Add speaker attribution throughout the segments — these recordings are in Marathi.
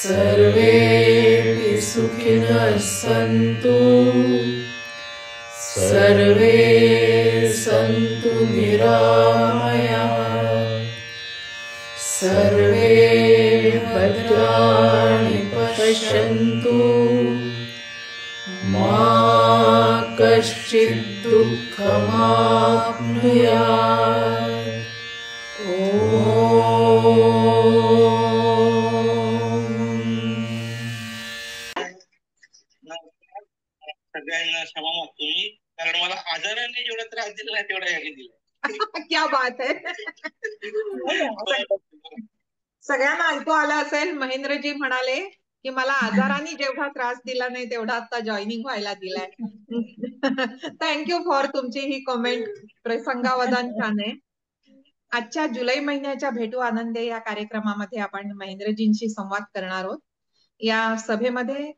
Speaker 1: सर्वेपि सुखिनः सन्तु, सर्वे सन्तु निरामयाः, सर्वे भद्राणि पश्यन्तु, मा कश्चित् दुःखमाप्नुयात्।
Speaker 2: सगळ्यांना क्षमा मागतो मी, कारण मला आजाराने जेवढा त्रास दिला नाही तेवढा याने दिला.
Speaker 3: क्या बात आहे. सगळ्यांना ऐकू आलं असेल, महेंद्रजी म्हणाले की मला आजाराने जेवढा त्रास दिला नाही तेवढा आता जॉईनिंग व्हायला दिलाय. थँक्यू फॉर तुमची ही कमेंट. प्रसंगावधान छान आहे. आजच्या जुलै महिन्याच्या भेटू आनंदे या कार्यक्रमामध्ये आपण महेंद्रजींशी संवाद करणार आहोत. या सभेमध्ये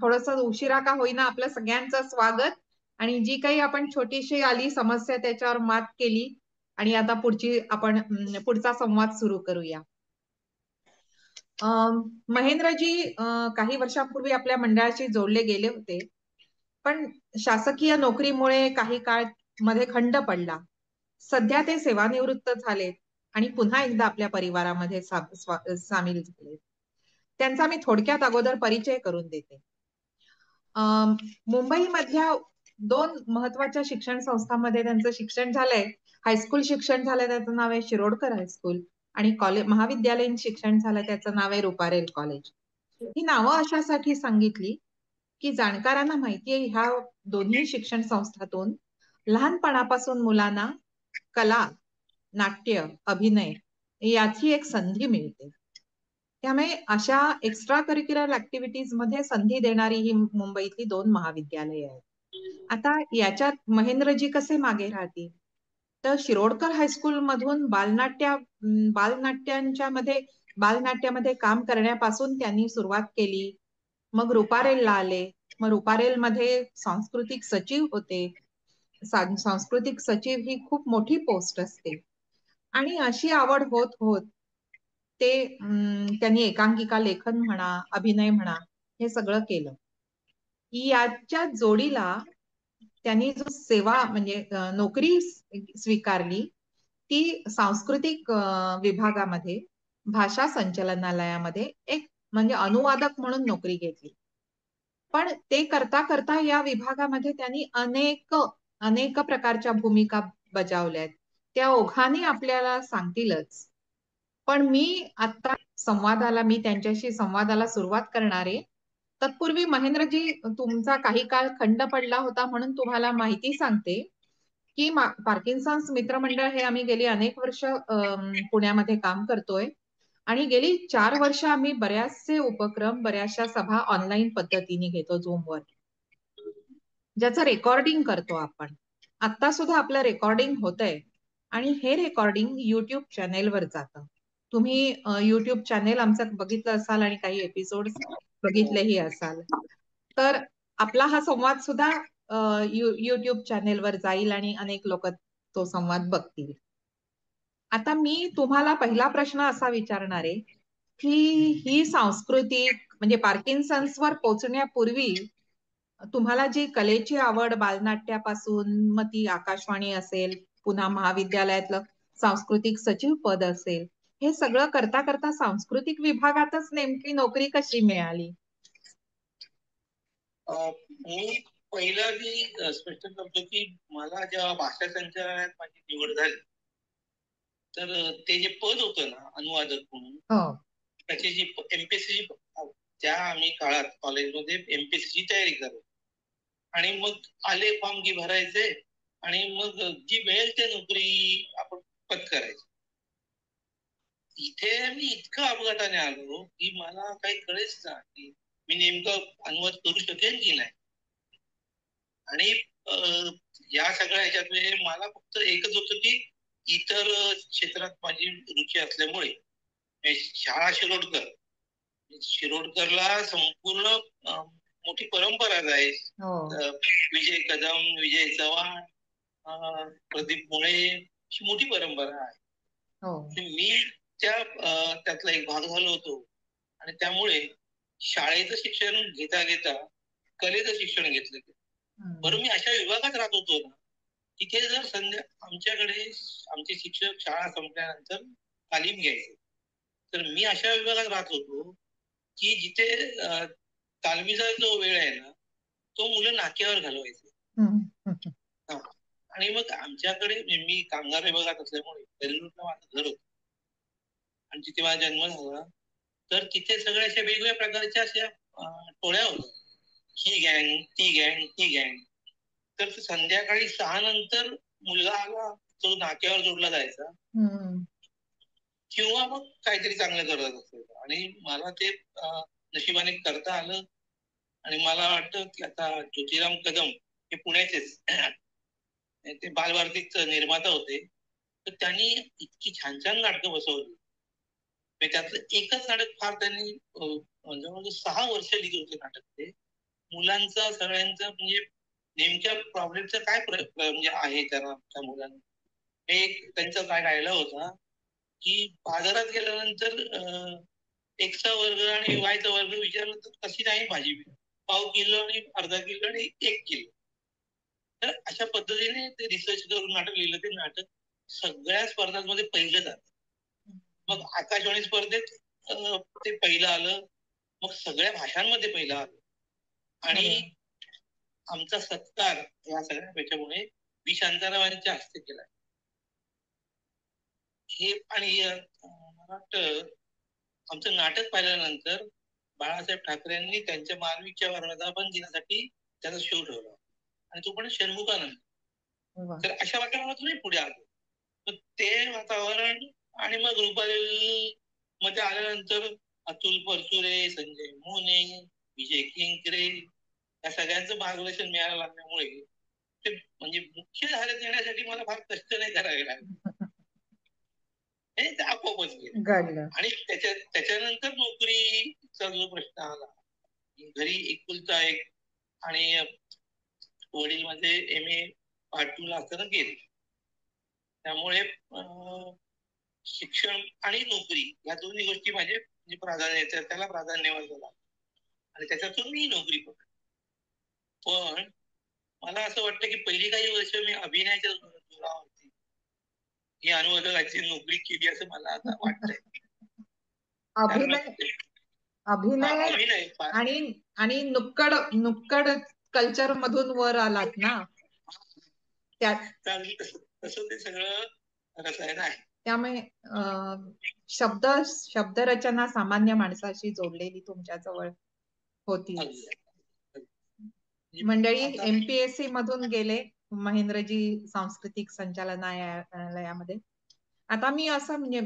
Speaker 3: थोडस उशिरा का होईना आपलं सगळ्यांचं स्वागत, आणि जी काही आपण छोटीशी आली समस्या त्याच्यावर मात केली, आणि आता पुढचा संवाद सुरू करूया. महेंद्रजी काही वर्षांपूर्वी आपल्या मंडळाशी जोडले गेले होते, पण शासकीय नोकरीमुळे काही काळ मध्ये खंड पडला. सध्या ते सेवानिवृत्त झालेत आणि पुन्हा एकदा आपल्या परिवारामध्ये सामील झाले. त्यांचा मी थोडक्यात अगोदर परिचय करून देते. मुंबईमधल्या 2 महत्वाच्या शिक्षण संस्थांमध्ये त्यांचं शिक्षण झालंय. हायस्कूल शिक्षण झालंय, त्याचं नाव आहे शिरोडकर हायस्कूल, आणि महाविद्यालयीन शिक्षण झालं, त्याचं नाव आहे रुपारेल कॉलेज. ही नावं अशासाठी सांगितली की जाणकारांना माहितीये ह्या दोन्ही शिक्षण संस्थातून लहानपणापासून मुलांना कला, नाट्य, अभिनय याची एक संधी मिळते. त्यामुळे अशा एक्स्ट्रा करिक्युलर ऍक्टिव्हिटीज मध्ये संधी देणारी ही मुंबईतली 2 महाविद्यालये आहेत. आता याच्यात महेंद्रजी कसे मागे राहतील, तर शिरोडकर हायस्कूल मधून बालनाट्यामध्ये काम करण्यापासून त्यांनी सुरुवात केली. मग रुपारेलला आले. मग रुपारेल मध्ये सांस्कृतिक सचिव होते. सांस्कृतिक सचिव ही खूप मोठी पोस्ट असते, आणि अशी आवड होत होत ते त्यांनी एकांकिका लेखन म्हणा, अभिनय म्हणा, हे सगळं केलं. याच्या जोडीला त्यांनी जो सेवा म्हणजे नोकरी स्वीकारली ती सांस्कृतिक विभागामध्ये भाषा संचालनालयामध्ये एक म्हणजे अनुवादक म्हणून नोकरी घेतली. पण ते करता करता या विभागामध्ये त्यांनी अनेक प्रकारच्या भूमिका बजावल्यात. त्या ओघाने आपल्याला सांगतीलच. पण मी आता मी त्यांच्याशी संवादाला सुरुवात करणार आहे. तत्पूर्वी महेंद्रजी, तुमचा काही काळ खंड पडला होता म्हणून तुम्हाला माहिती सांगते की पार्किन्सन्स मित्रमंडळ हे आम्ही गेली अनेक वर्ष पुण्यामध्ये काम करतोय, आणि गेली 4 वर्ष आम्ही बऱ्याचसे उपक्रम, बऱ्याचशा सभा ऑनलाईन पद्धतीने घेतो झूमवर, ज्याचं रेकॉर्डिंग करतो आपण. आता सुद्धा आपलं रेकॉर्डिंग होतंय, आणि हे रेकॉर्डिंग युट्यूब चॅनेलवर जातं. तुम्ही युट्यूब चॅनेल आमचं बघितलं असाल आणि काही एपिसोड बघितलेही असाल, तर आपला हा संवाद सुद्धा युट्यूब चॅनेलवर जाईल आणि अनेक लोक तो संवाद बघतील. आता मी तुम्हाला पहिला प्रश्न असा विचारणार आहे की ही सांस्कृतिक म्हणजे पार्किन्सन्सवर पोहोचण्यापूर्वी तुम्हाला जी कलेची आवड बालनाट्यापासून, मग ती आकाशवाणी असेल, पुन्हा महाविद्यालयातलं सांस्कृतिक सचिव पद असेल, हे सगळं करता करता सांस्कृतिक विभागातच नेमकी नोकरी कशी मिळाली?
Speaker 2: मी पहिला स्पष्ट करतो की मला जेव्हा भाषा संचालनात माझी निवड झाली, तर ते जे पद होतं ना अनुवादक म्हणून, त्याची जी एमपीएससी, त्या आम्ही काळात कॉलेजमध्ये एमपीएससीची तयारी करतो, आणि मग आले फॉर्म की भरायचे, आणि मग जी मिळेल ते नोकरी आपण पत्करायची. इथे मी इतकं अपघाताने आलो की मला काही कळेच ना की मी नेमकं अनुवाद करू शकेन की नाही. आणि या सगळ्या ह्याच्यात मला फक्त एकच होतं की इतर क्षेत्रात माझी रुची असल्यामुळे शाळा शिरोडकरला संपूर्ण मोठी परंपराच आहे. विजय कदम, विजय चव्हाण, प्रदीप मुळे, ही मोठी परंपरा आहे.
Speaker 3: हो.
Speaker 2: मी त्यातला एक भाग झालो होतो आणि त्यामुळे शाळेचं शिक्षण घेता घेता कलेचं शिक्षण घेतलं. बरं, मी अशा विभागात राहत होतो ना, तिथे जर आमच्याकडे आमचे शिक्षक शाळा संपल्यानंतर तालीम घ्यायचे, तर मी अशा विभागात राहत होतो की जिथे तालमीचा जो वेळ आहे ना, तो मुलं नाक्यावर घालवायचे. आणि मग आमच्याकडे मी कामगार विभागात असल्यामुळे बेंगळुरूला माझं घर होतं आणि तिथे माझा जन्म झाला. तर तिथे सगळ्या अशा वेगवेगळ्या प्रकारच्या अशा टोळ्या होत्या, ही गँग, ती गँग, ती गँग. तर संध्याकाळी 6 नंतर मुलगा आला तो नाक्यावर जोडला जायचा किंवा मग काहीतरी चांगलं करत असायचं. आणि मला ते नशिबाने करता आलं. आणि मला वाटतं की आता ज्योतिराम कदम हे पुण्याचेच ते बालभारतीचे निर्माता होते, तर त्यांनी इतकी छान छान नाटकं बसवली. त्यातलं एकच नाटक फार त्यांनी जवळजवळ 6 वर्ष लिहिली होती नाटक. ते मुलांचा सगळ्यांचा म्हणजे नेमक्या प्रॉब्लेमचा काय म्हणजे आहे त्या मुलांना. एक त्यांचा काय डायलॉग होता की बाजारात गेल्यानंतर एक्सचा वर्ग आणि वायचा वर्ग विचारलं तर कशी नाही भाजी, पाव किलो आणि अर्धा किलो आणि 1 किलो. तर अशा पद्धतीने ते रिसर्च करून नाटक लिहिलं. ते नाटक सगळ्या स्पर्धांमध्ये पहिलं जातं. मग आकाशवाणी स्पर्धेत ते पहिलं आलं, मग सगळ्या भाषांमध्ये पहिलं आलं. आणि आमचा सत्कार या सगळ्या त्याच्यामुळे बी शांतारावांच्या हस्ते केला. हे आणि मला वाटतं आमचं नाटक पाहिल्यानंतर बाळासाहेब ठाकरेंनी त्यांच्या मानवीच्या वर्धापन दिनासाठी त्याचा शो ठेवला आणि तो पण षण्मुखानंद. तर अशा वातावरणातूनही पुढे आलो. तर ते वातावरण आणि मग रुपारेल मध्ये आल्यानंतर अतुल परचुरे, संजय मोने, विजय किंकरे या सगळ्यांचं मार्गदर्शन मिळायला लागल्यामुळे ते म्हणजे मुख्य धारेत येण्यासाठी मला फार कष्ट नाही करावे लागले. ते आपोआपच गेलं. आणि त्याच्यानंतर नोकरीचा जो प्रश्न आला, घरी एकुलता एक आणि वडील माझे MA पार्ट 2 ला असताना गेले. त्यामुळे शिक्षण आणि नोकरी या दोन्ही गोष्टी माझे प्राधान्य, त्याला प्राधान्य झाला आणि त्याच्यातून मी नोकरी पकडली. पण मला असं वाटतं की पहिली काही वर्ष मी अभिनयाच्या जोरावरती ही अनुवादकाची नोकरी केली असं मला आता वाटतंय.
Speaker 3: अभिनय आणि नुक्कड कल्चर मधून वर आलात ना,
Speaker 2: तसं ते सगळं रसायन आहे.
Speaker 3: त्यामुळे शब्दरचना सामान्य माणसाशी जोडलेली तुमच्या जवळ होती. मंडळी MPSC मधून गेले, महेंद्रजी सांस्कृतिक संचालनालयामध्ये. आता मी असं म्हणजे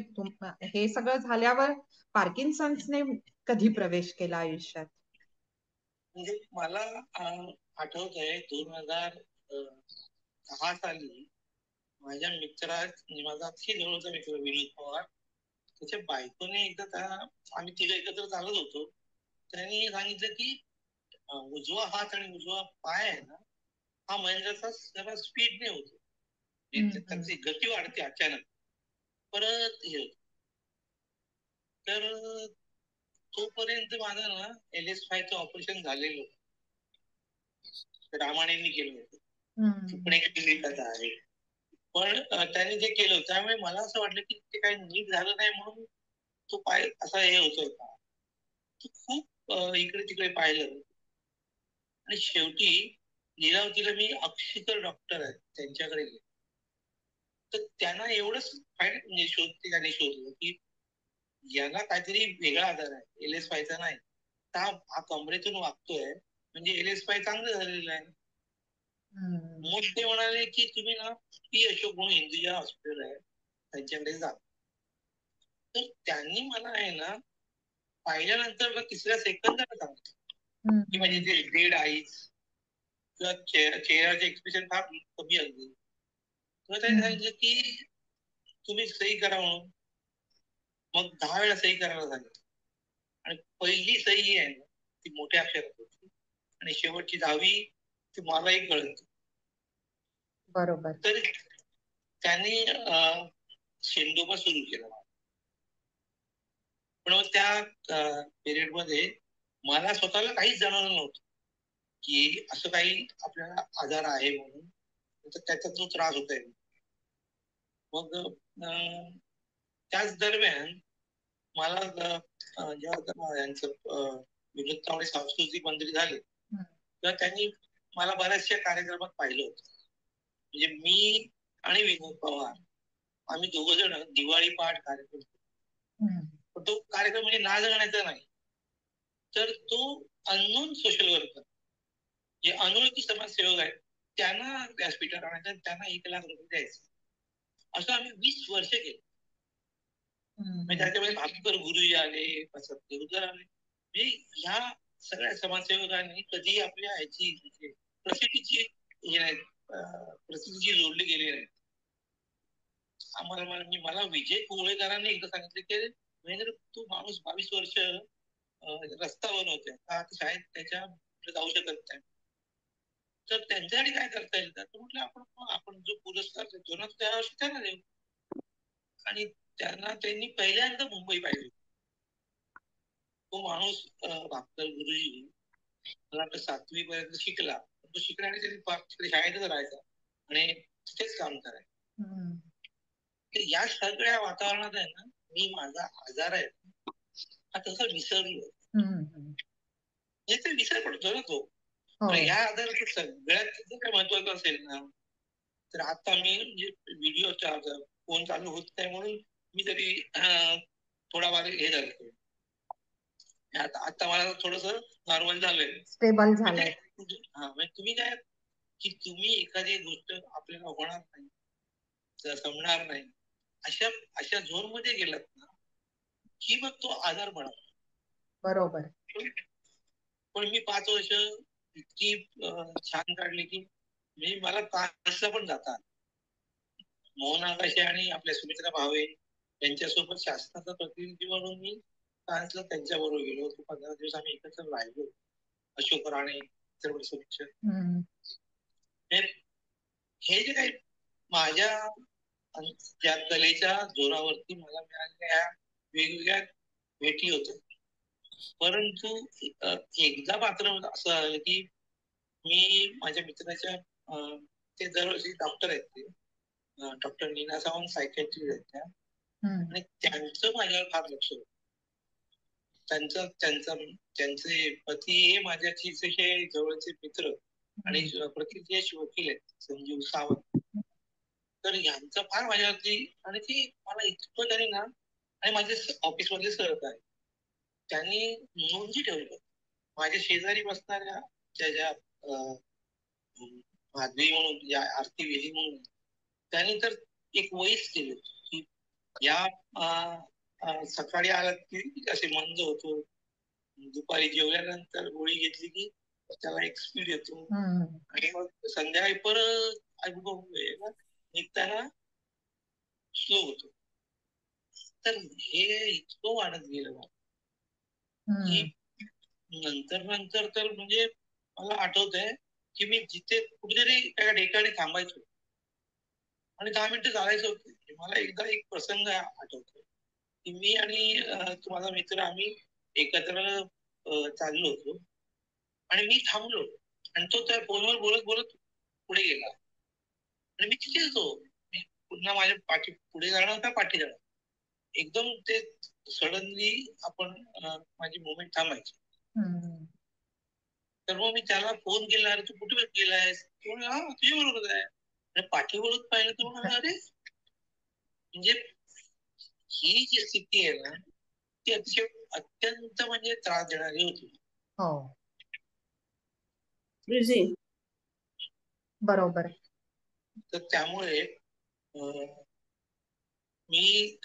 Speaker 3: हे सगळं झाल्यावर पार्किन्सन्सने कधी प्रवेश केला आयुष्यात?
Speaker 2: म्हणजे मला आठवतंय 2010 साली माझ्या माझा अति जवळचा मित्र विनोद पवार, त्याच्या बायकोने एकदा आम्ही तिघं एकत्र चालत होतो, त्यांनी सांगितलं की उजवा हात आणि उजवा पाय आहे ना, हा महेंद्रचा जरा स्पीडने होतो, त्याची गती वाढते अचानक, परत हे होत. तर तोपर्यंत माझं ना LS5 ऑपरेशन झालेलं होतं, रामानेंनी केलं होतं, पुणे कथा आहे. पण त्याने जे केलं त्यामुळे मला असं वाटलं की ते काही नीट झालं नाही म्हणून तो पाय असा हे होतोय का. खूप इकडे तिकडे पाहिलं आणि शेवटी लीलावतीला मी अक्षिकर डॉक्टर आहेत त्यांच्याकडे गेलो. तर त्यांना एवढंच म्हणजे त्याने शोधलं की याला काहीतरी वेगळा आजार आहे, LS5 नाही, हा कमरेतून वागतोय म्हणजे LS5 चांगलं झालेलं आहे. मग ते म्हणाले की तुम्ही ना P अशोक म्हणून हिंदुजा हॉस्पिटल आहे त्यांच्याकडे जा. तर त्यांनी मला आहे ना पाहिल्यानंतर तिसऱ्या सेकंदाला सांगितलं की म्हणजे ते डेड आईज किंवा चेहऱ्याचे एक्सप्रेशन फार कमी असते. तर त्यांनी सांगितलं की तुम्ही सही करा म्हणून. मग 10 वेळा सही करायला सांगितलं आणि पहिली सही आहे ना ती मोठ्या अक्षरात होती आणि शेवटची 10वी ती मलाही कळत. बरोबर. तर त्यांनी शेंडोबा सुरू केला. पण मग त्या पिरियड मध्ये मला स्वतःला काहीच जाणवलं नव्हतं की असं काही आपल्याला आजार आहे म्हणून, त्याचा जो त्रास होत आहे. मग त्याच दरम्यान मला जेव्हा यांचं विनोद तावडे सांस्कृतिक मंत्री झाले तेव्हा त्यांनी मला बऱ्याचशा कार्यक्रमात पाहिलं होतं. म्हणजे मी आणि विनोद पवार आम्ही दोघ जण दिवाळी पहाट कार्यक्रम, पण तो कार्यक्रम म्हणजे नाच गाण्याचा नाही, तर तो अननोन सोशल वर्कर जे अनोळखी समाजसेवक आहेत त्यांना व्यासपीठावर आणायचं, त्यांना 1,00,000 रुपये द्यायचे. असं आम्ही 20 वर्ष केलं. त्याच्यामध्ये भास्कर गुरुजी आले, देवधर आले, म्हणजे ह्या सगळ्या समाजसेवकांनी कधी आपल्या ह्याची प्रसिद्धीची जोडली गेली नाही. मला विजय कोवळेकरांनी एकदा सांगितलं की महेंद्र, तू माणूस 22 वर्ष रस्ता बनवतोय, शाळेत त्याच्या जाऊ शकत नाही, तर त्यांच्यासाठी काय करता येईल? तर म्हटलं आपण जो पुरस्कार देतो ना त्या वर्षी त्यांना देऊ. आणि त्यांनी पहिल्यांदा मुंबई पाहिली. तो माणूस भास्कर गुरुजी मला वाटतं 7वी पर्यंत शिकला, तो शिकण्याने त्यांनी शाळेतच राहायचा आणि तिथेच काम करायचं. तर या सगळ्या वातावरणात आहे ना, मी माझा आजार आहे हा तसा विसरलो. ते विसर पडतो ना तो. ह्या आजाराचं सगळ्यात काय महत्वाचं असेल ना, तर आता मी म्हणजे व्हिडिओ फोन चालू होत नाही म्हणून मी तरी थोडाफार हे झालं. आता मला थोडस नॉर्मल झालंय, स्टेबल झालंय. म्हणजे तुम्ही काय की तुम्ही एखादी गोष्ट आपल्याला होणार नाही, जमणार नाही, अशा झोन मध्ये गेलात ना की मग तो आजार पडा. बरोबर. पण मी 5 वर्ष इतकी छान काढली की म्हणजे मला कासला पण जातात. मोहन आगाशे आणि आपल्या सुमित्रा भावे यांच्यासोबत शासनाचा प्रतिनिधी म्हणून मी फ्रान्सला त्यांच्या बरोबर गेलो होतो. 15 दिवस आम्ही एकत्र राहिलो. अशोक राणे हे जे काही माझ्या त्या कलेच्या जोरावरती मला मिळालेल्या वेगवेगळ्या भेटी होत्या. परंतु एकदा मात्र असं झालं की मी माझ्या मित्राच्या ते दरवर्षी डॉक्टर आहेत, ते डॉक्टर नीना सावंत सायकॅट्रिस्ट आहेत त्या, आणि त्यांचं माझ्यावर फार लक्ष होतं. त्यांचे पती हे माझ्याशी जवळचे मित्र आणि प्रतिक्रियाश वकील आहेत, संजीव सावंत. तर यांचं फार माझ्यावरती, आणि ती मला इतकं तरी ना, आणि माझे ऑफिस मधले सहकारी आहे, त्यांनी नोंदी ठेवल्या. माझ्या शेजारी बसणाऱ्या ज्या माधवी म्हणून, या आरती वेली म्हणून, त्यांनी तर एक वहीच केलं की या सकाळी आलात की असे मंद होतो, दुपारी जेवल्यानंतर गोळी घेतली की त्याला एक स्पीड येतो, आणि मग संध्याकाळी परत निघताना स्लो होतो. तर हे इतकं वाढत गेलं की नंतर तर म्हणजे मला आठवत आहे की मी जिथे कुठेतरी एका ठिकाणी थांबायचो आणि 10 मिनिटं चालायचं होतं. मला एकदा एक प्रसंग आठवतो की मी आणि माझा मित्र आम्ही एकत्र चाललो होतो आणि मी थांबलो आणि तो त्या फोनवर बोलत बोलत पुढे गेला आणि मी तिथेच होतो. मी पुन्हा माझ्या पुढे जाणार का पाठी जाणार, एकदम ते सडनली आपण माझी मुवमेंट थांबायची. तर मग मी त्याला फोन केला, अरे तू कुठे गेलायस? तुझ्या बरोबर आहे. आणि पाठीवरच पाहिलं तर म्हणून अरे, म्हणजे ही जी स्थिती आहे ना, ती अतिशय अत्यंत म्हणजे त्रास देणारी होती. बरोबर. तर त्यामुळे मी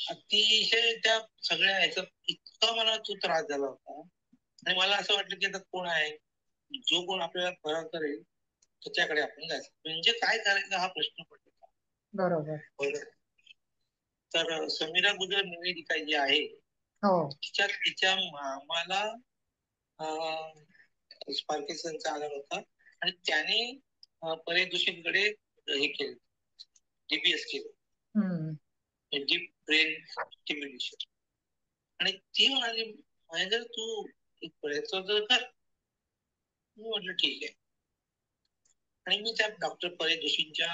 Speaker 2: अतिशय त्या सगळ्या ह्याचा इतका मला तो त्रास झाला होता, आणि मला असं वाटलं की आता कोण आहे जो कोण आपल्याला फरक करेल त्याच्याकडे आपण जायचं. म्हणजे काय करायचं हा प्रश्न पडला. बरोबर. तर समीरा गुजर निवेदिता जी आहे, तिच्या मामाला पार्किन्सनचा आजार होता आणि त्याने पर्यदूषणकडे हे केलं, DBS केलं, डीप ब्रेन स्टिम्युलेशन. आणि ती म्हणाली महेंद्र तू एक प्रयत्न तर कर. मी म्हटलं ठीक आहे. आणि मी त्या डॉक्टर परेश जोशींच्या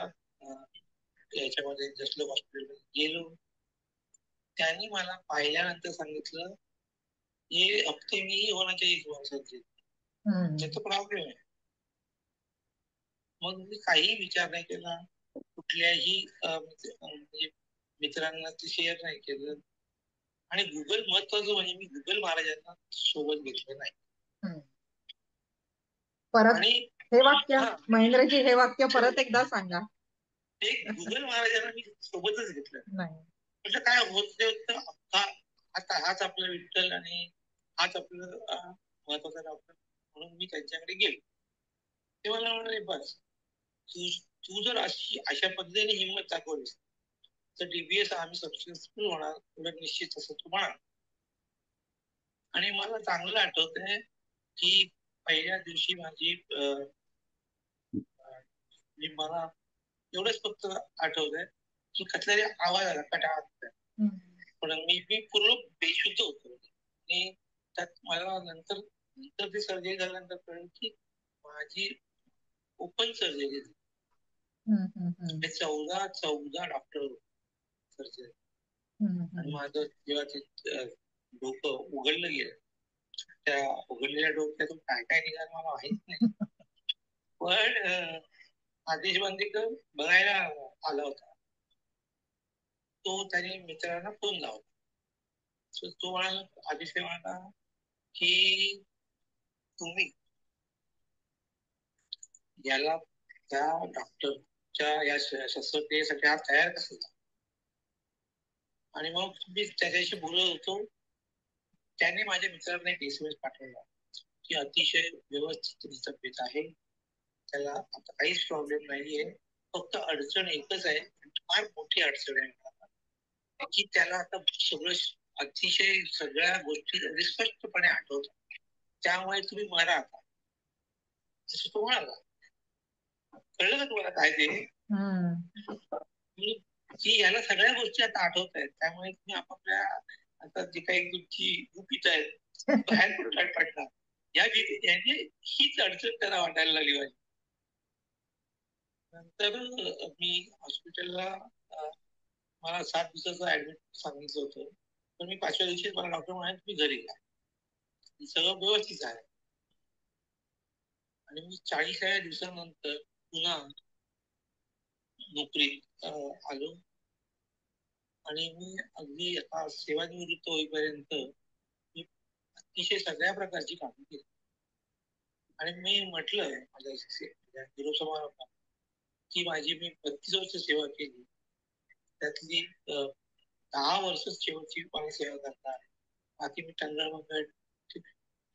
Speaker 2: याच्यामध्ये जसलं हॉस्पिटलमध्ये गेलो. त्यांनी मला पाहिल्यानंतर सांगितलं ये हफ्ते में ही होना चाहिए तुम्हारा सर्जरी, त्याचा प्रॉब्लेम आहे. मग मी काही विचार नाही केला, कुठल्याही म्हणजे मित्रांना ते शेअर नाही केलं. आणि गुगल महत्वाचं म्हणजे मी गुगल महाराजांना सोबत घेतलं नाही.
Speaker 3: परत हे वाक्य महेंद्रजी, हे वाक्य परत एकदा सांगा.
Speaker 2: ते गुगल महाराजांना मी सोबतच घेतलं नाही. म्हणजे काय होत आता हाच आपला विठ्ठल आणि हाच आपलं महत्वाचा डॉक्टर म्हणून मी त्यांच्याकडे गेलो. ते मला म्हणाले बस तू जर अशा पद्धतीने हिंमत दाखवलीस तर DBS आम्ही सक्सेसफुल होणार, उलट निश्चित असं तू म्हणा. आणि मला चांगलं आठवतंय की पहिल्या दिवशी माझी मला एवढंच फक्त आठवतंय की कसला आवाज आला कटात, पण मी पूर्ण बेशुद्ध होतो. आणि त्यात मला नंतर ते सर्जरी झाल्यानंतर कळलं की माझी ओपन सर्जरी 14 डॉक्टर सर्जरी. आणि माझं जेव्हा ते डोकं उघडलं गेलं, त्या उघडलेल्या डोक्यातून काय काय निघालं मला माहित नाही. पण आदेश बांदेकर बघायला आला होता. तो त्याने मित्रांना फोन लावला. तो म्हणाला, आदेश म्हणाला की तुम्ही याला त्या डॉक्टरच्या या शस्त्रक्रियेसाठी हा तयार कसं झाला. आणि मग मी त्याच्याशी बोलत होतो. त्याने माझ्या मित्रांना एक SMS पाठवला की अतिशय व्यवस्थित तब्येत आहे, त्याला आता काहीच प्रॉब्लेम नाहीये, फक्त अडचण एकच आहे, फार मोठी अडचण आहे की त्याला आता सगळं अतिशय सगळ्या गोष्टी स्पष्टपणे आठवतात, त्यामुळे तुम्ही मरा आता, असं तो म्हणाला. कळलं का तुम्हाला काय ते की याला सगळ्या गोष्टी आता आठवत आहेत, त्यामुळे तुम्ही आपापल्या आता जे काही तुमची गुपित आहेत बाहेर पडून पडणार. या हीच अडचण त्याला वाटायला लागली पाहिजे. नंतर मी हॉस्पिटलला मला 7 दिवसाचं ऍडमिट सांगितलं होतं, पण मी 5व्या दिवशी मला डॉक्टर म्हणाले तुम्ही घरी जा, सगळं व्यवस्थित आहे. आणि मी 40व्या दिवसानंतर पुन्हा नोकरीत आलो. आणि मी अगदी आता सेवानिवृत्त होईपर्यंत मी अतिशय सगळ्या प्रकारची कामं केली. आणि मी म्हटलं माझ्या गुरुसमारोहात की माझी मी 32 वर्ष सेवा केली, त्यातली 10 वर्ष शेवटची मला सेवा करणार, बाकी मी टंगळ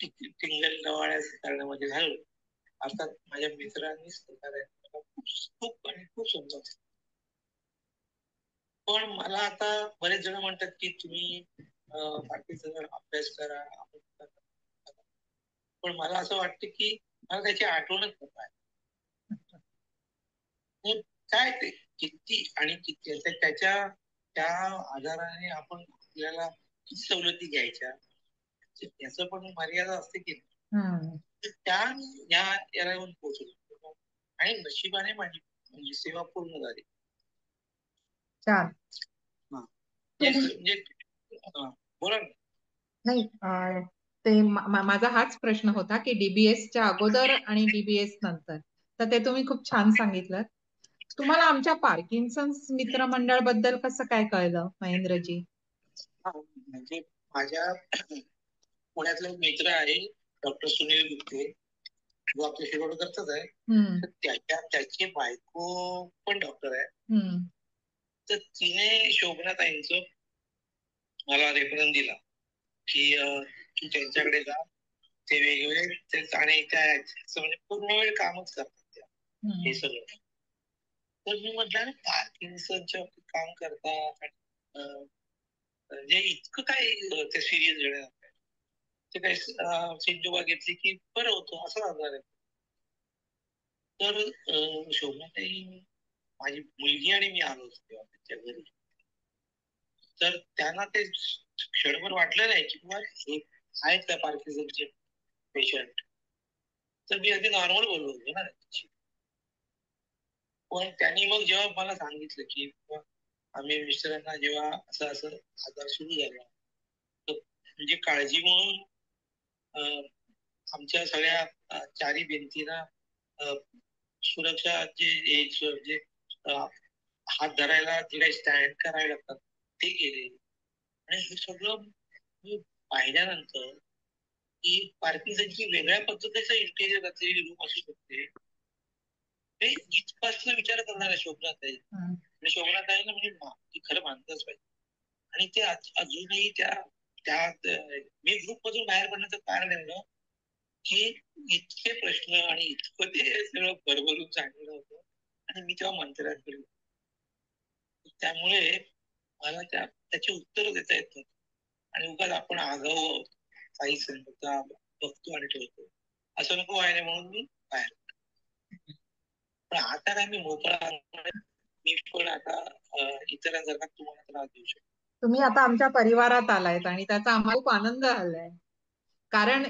Speaker 2: टिंगल गवाळ्या करण्यामध्ये घालवलं. अर्थात माझ्या मित्रांनी सहकार्याने खूप आणि खूप समजावलं. पण मला आता बरेच जण म्हणतात की तुम्ही बाकीचा अभ्यास करा, पण मला असं वाटतं की मला त्याची आठवणच नको आहे. काय ते किती आणि किती त्याच्या त्या आधाराने आपण आपल्याला किती सवलती घ्यायच्या याचं पण मर्यादा असते की त्या याला येऊन पोहोचलो. आणि नशिबाने माझी सेवा पूर्ण झाली. छान. बोला ना.
Speaker 3: नाही, ते माझा हाच प्रश्न होता की DBSच्या अगोदर आणि DBS नंतर, तर ते तुम्ही खूप छान सांगितलं. तुम्हाला आमच्या पार्किन्सन्स मित्रमंडळ बद्दल कसं काय कळलं महेंद्रजी?
Speaker 2: म्हणजे माझ्या पुण्यातला मित्र आहे डॉक्टर सुनील गुप्ते, जो आपल्या शिरोडकरचाच आहे. त्याची बायको पण डॉक्टर आहे. तर तिने शोभनाताईंचं मला रेफरन्स दिला की तू त्यांच्याकडे जा, ते वेगवेगळे आणि म्हणजे पूर्ण वेळ कामच करतात हे सगळं. तर मी म्हटलं पार्किन्सनच्या काम करतात, म्हणजे इतकं काय ते सिरियस घेणार, ते काय सिंधुबा घेतली की बरं होतं असं झालं. तर शोभनाताई माझी मुलगी आणि मी आलो होतो तेव्हा त्यांच्या घरी. तर त्यांना ते क्षणभर वाटलं नाही की बाबा हे आहेत का पार्किन्सनचे पेशंट. तर मी अगदी नॉर्मल बोललो होतो ना त्यांच्याशी. पण त्यांनी मग जेव्हा मला सांगितलं की आम्ही मिस्टरांना जेव्हा असं असं आजार सुरू झाला, तर म्हणजे काळजी म्हणून आमच्या सगळ्या चारी भिंतींना सुरक्षाचे जे हात धरायला जे काही स्टँड करावे लागतात ते केले. आणि हे सगळं मी पाहिल्यानंतर की पार्किन्सनची वेगळ्या पद्धतीचं इंटेरियर असलेली रूम असू शकते, हे इथपासून विचार करणाऱ्या शोभनाथ आहे. आणि शोभनाथ आहे ना, म्हणजे ती खरं मानतच पाहिजे. आणि ते अजूनही त्या मी ग्रुप मधून बाहेर पडण्याचं कारण एवढं की इतके प्रश्न आणि इतकं ते सगळं भरभरून सांगितलं होतं आणि मी तेव्हा मंत्रात गेलो. त्यामुळे मला त्याची उत्तर देता येतात आणि उगाच आपण आगाऊ काही संगता बघतो आणि ठेवतो असं नको व्हायला म्हणून मी बाहेर. पण आता काय मी मोकळा, मी पण आता इतरांसारखा तुम्हाला त्रास देऊ शकतो.
Speaker 3: तुम्ही आता आमच्या परिवारात आलायत आणि त्याचा आम्हाला खूप आनंद झालाय. कारण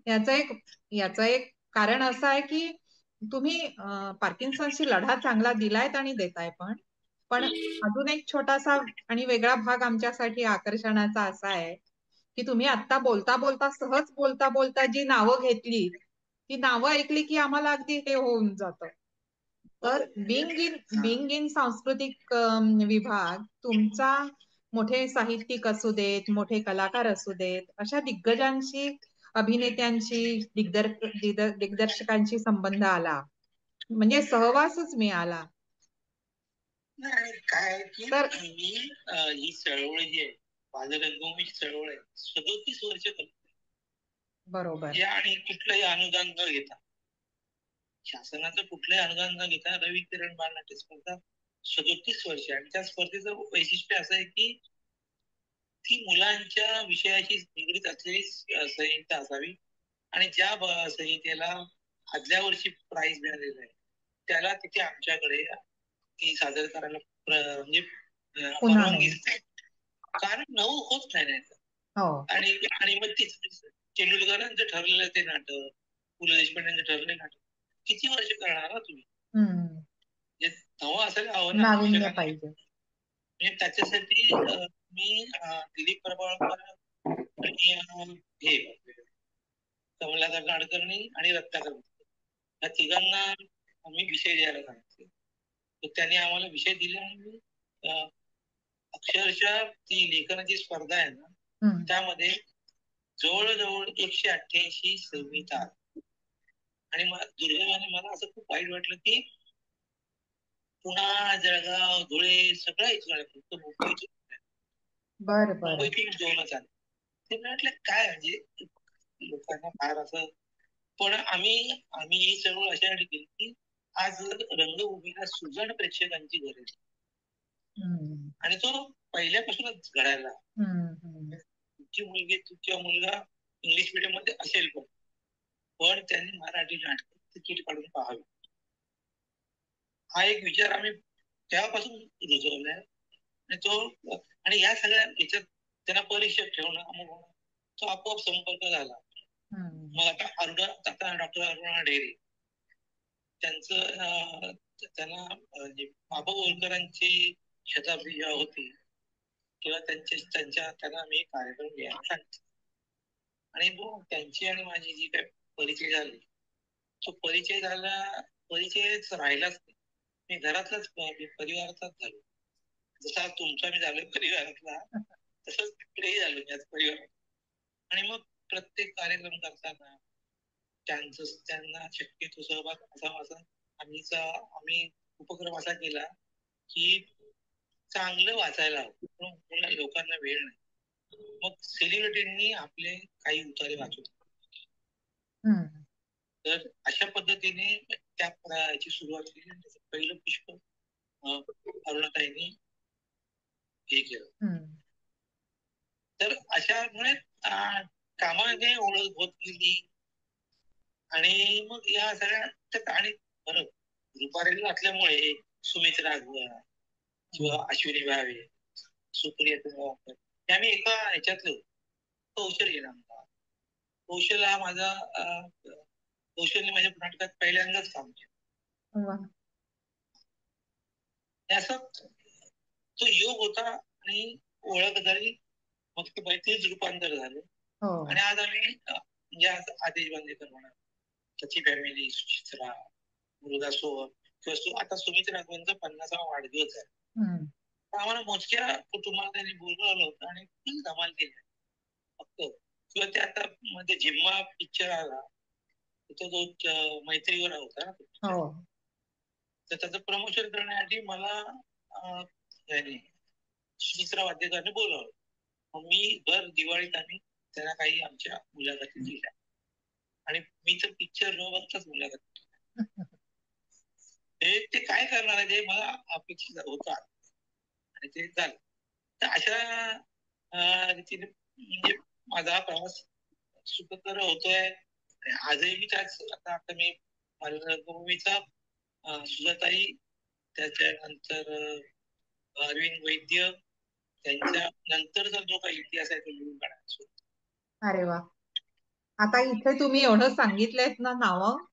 Speaker 3: याचं एक कारण असं आहे की तुम्ही पार्किन्सनशी लढा चांगला दिलायत आणि देताय. पण अजून एक छोटासा आणि वेगळा भाग आमच्यासाठी आकर्षणाचा असा आहे की तुम्ही आता बोलता बोलता सहज बोलता बोलता जी नावं घेतली ती नावं ऐकली की आम्हाला अगदी हे होऊन जातं. तर बिंग इन सांस्कृतिक विभाग तुमचा मोठे साहित्यिक असू देत, मोठे कलाकार असू देत, अशा दिग्गजांशी, अभिनेत्यांशी, दिग्दर्शकांशी संबंध आला, म्हणजे सहवासच मिळाला.
Speaker 2: नाही काय की मी ही चळवळ जी आहे, बालरंगभूमीची चळवळ आहे, 37 वर्ष करतो. बरोबर. आणि कुठलंही अनुदान न घेता, शासनाचं कुठलंही अनुदान न घेता रवी किरण बालनाट्य स्पर्धा 37 वर्ष. आणि त्या स्पर्धेचं वैशिष्ट्य असं आहे की ती मुलांच्या विषयाशी निगडीत असलेली संहिता असावी आणि ज्या संहितेला आदल्या वर्षी प्राइज मिळालेलं आहे त्याला तिथे आमच्याकडे ती सादर करायला म्हणजे परवानगी, कारण नऊ होत नाही. आणि मग तीच तेंडुलकरांचं ठरलेलं ते नाटक, पु ल देशपांडेंचं ठरलेलं नाटक किती वर्ष करणार ना तुम्ही? नवं असायला हवं ना, नाविन्य पाहिजे. म्हणजे त्याच्यासाठी मी दिलीप प्रभावळकर आणि हे कमलाकर नाडकर्णी आणि रत्नाकर या तिघांना आम्ही विषय द्यायला सांगितले. तर त्यांनी आम्हाला विषय दिले आणि अक्षरशः ती लेखनाची स्पर्धा आहे ना, त्यामध्ये जवळजवळ 188 संहिता. आणि दुर्दैवाने मला असं खूप वाईट वाटलं की पुणा, जळगाव, धुळे सगळं इथलं, फक्त मुंबईची मुंबईची दोनच आले. ते म्हटलं काय म्हणजे लोकांना फार असं. पण आम्ही ही चळवळ अशासाठी केली की आज रंगभूमीला सुजण प्रेक्षकांची गरज आणि तो पहिल्यापासूनच घडायला. तुमची मुलगी, तुमचा मुलगा इंग्लिश मीडियम मध्ये असेल पण त्यांनी मराठी नाटक तिकीट काढून पाहावे, हा एक विचार आम्ही तेव्हापासून रुजवलाय. आणि तो आणि या सगळ्या याच्यात त्यांना परीक्षा ठेवणं, तो आपोआप संपर्क झाला. मग आता डॉक्टर अरुणा ढेरे त्यांना बाबा ओलकरांची शताब्दी जेव्हा होती तेव्हा त्यांना मी कार्यक्रम घ्यायला सांगितलं. आणि त्यांची आणि माझी जी काय परिचय झाली, तो परिचयच राहिलाच नाही. मी घरातलाच, परिवारातलाच झालो. जसा तुमचा मी झालोय परिवारातला, तसंच तिकडेही झालो याच परिवारात. आणि मग प्रत्येक कार्यक्रम करताना त्यांना शक्यतो सहभाग असावा आम्ही उपक्रम असा केला की चांगलं वाचायला हवं, लोकांना वेळ नाही. मग सेलिब्रिटींनी आपले काही उतारे वाचून, तर अशा पद्धतीने त्या याची सुरुवात केली. पहिलं पुष्प अरुणाताईंनी हे केलं. तर अशामुळे कामाने ओळख होत गेली. आणि मग या सगळ्या आणि बरं रुपारेल असल्यामुळे सुमित राघवन किंवा अश्विनी भावे, सुप्रिया तुम्हाला हे आम्ही एका ह्याच्यातलं कौशल घेणार. कौशल हा माझा कौशल्य माझ्या नाटकात पहिल्यांदाच काम केलं. असं तो योग होता आणि ओळख झाली, मग ते मैत्रीच रूपांतर झालं. आणि आज आम्ही म्हणजे आज आदेश बांदेकर म्हणा, त्याची फॅमिली, सुचित्रा, मृदा सोहम किंवा आता सुमित राघवनचा 50वा वाढदिवस आहे. आम्हाला मोजक्या कुटुंबाला त्यांनी बोलवलं होतं आणि फुल धमाल केली फक्त. किंवा ते आता मध्ये जिम्मा पिक्चर आला, तो मैत्रीवर होता ना, तर त्याचं प्रमोशन करण्यासाठी मला सुचित्रा वाद्यकरने बोलवलं. मग मी दर दिवाळीत आम्ही त्यांना काही आमच्या मुलाखती दिल्या आणि मी तर पिक्चर न बघताच मुलाखत ते काय करणार आहे ते मला अपेक्षित होता आणि ते झालं. तर अशा रीतीने म्हणजे माझा हा प्रवास सुखकर होतोय. आजही मी त्याच आता मी रंगभूमीचा सुजाताई, त्याच्यानंतर अरविंद वैद्य, त्यांच्या नंतरचा जो काही इतिहास आहे तो लिहून काढायचा.
Speaker 3: अरे वा. आता इथे तुम्ही एवढं सांगितलंयत ना नावं,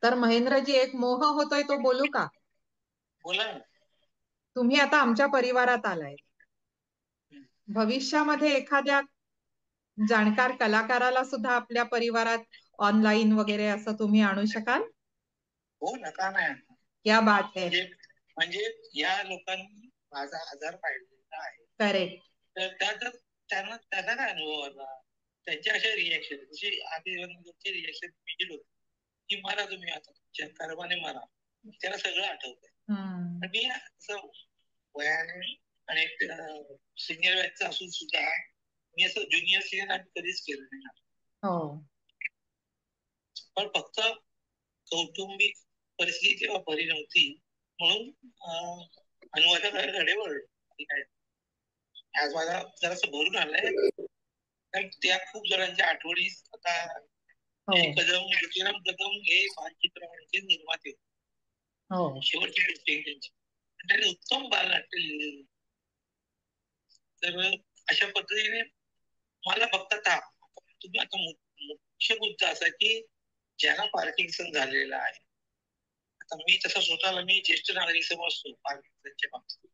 Speaker 3: तर महेंद्रजी एक मोह होतोय तो बोलू का?
Speaker 2: बोला.
Speaker 3: तुम्ही आता आमच्या परिवारात आलाय. भविष्यामध्ये एखाद्या जाणकार कलाकाराला सुद्धा आपल्या परिवारात ऑनलाईन वगैरे असं तुम्ही आणू शकाल?
Speaker 2: हो, नका नाही.
Speaker 3: क्या बात आहे.
Speaker 2: म्हणजे या लोकांनी माझा आजार पाहिलेला आहे.
Speaker 3: करेक्ट.
Speaker 2: तर त्यांना काय अनुभव आला, त्यांच्या अशा रिएक्शन जशी आधी रिएक्शन मी केली होती की मारा तुम्ही आता तुमच्या कर्माने मारा, त्याला सगळं आठवतंय. मी असं वयाने आणि सिनियर बॅचचा असून सुद्धा मी असं ज्युनियर सिनियर आम्ही कधीच केलं नाही. पण फक्त कौटुंबिक परिस्थिती तेव्हा बरी नव्हती म्हणून अनुवादाकडे वळलो. काय आज माझा जरासं भरून आलंय, कारण त्या खूप जणांच्या आठवणी आता कदम कदम हे बालचित्रवाणीचे निर्माते शेवटची गोष्ट त्यांची, त्यांनी उत्तम बालनाट्य लिहिलेलं. तर अशा पद्धतीने मला फक्त तुम्ही आता मुख्य मुद्दा असा की ज्यांना पार्किन्सन झालेला आहे, आता मी तसं स्वतःला मी ज्येष्ठ नागरिक समजतो पार्किन्सनच्या बाबतीत,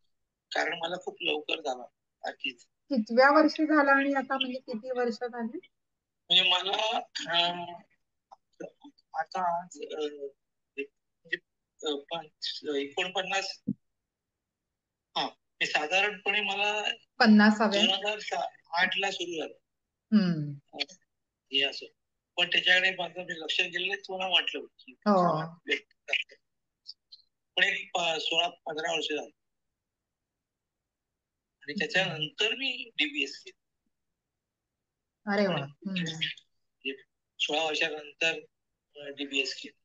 Speaker 2: कारण मला खूप लवकर झाला पार्किन्सन.
Speaker 3: कितव्या वर्षी झाला आणि आता म्हणजे किती वर्ष झाली?
Speaker 2: म्हणजे मला आता 49, हा साधारणपणे मला 2008 ला सुरू झालं हे असं. पण त्याच्याकडे माझं मी लक्ष गेलं नाही, तुम्हाला वाटलं पण एक 16-15 वर्ष झाली आणि त्याच्यानंतर मी डीबीएस केलं.
Speaker 3: अरे वा.
Speaker 2: 16 वर्षानंतर डीबीएस केलं.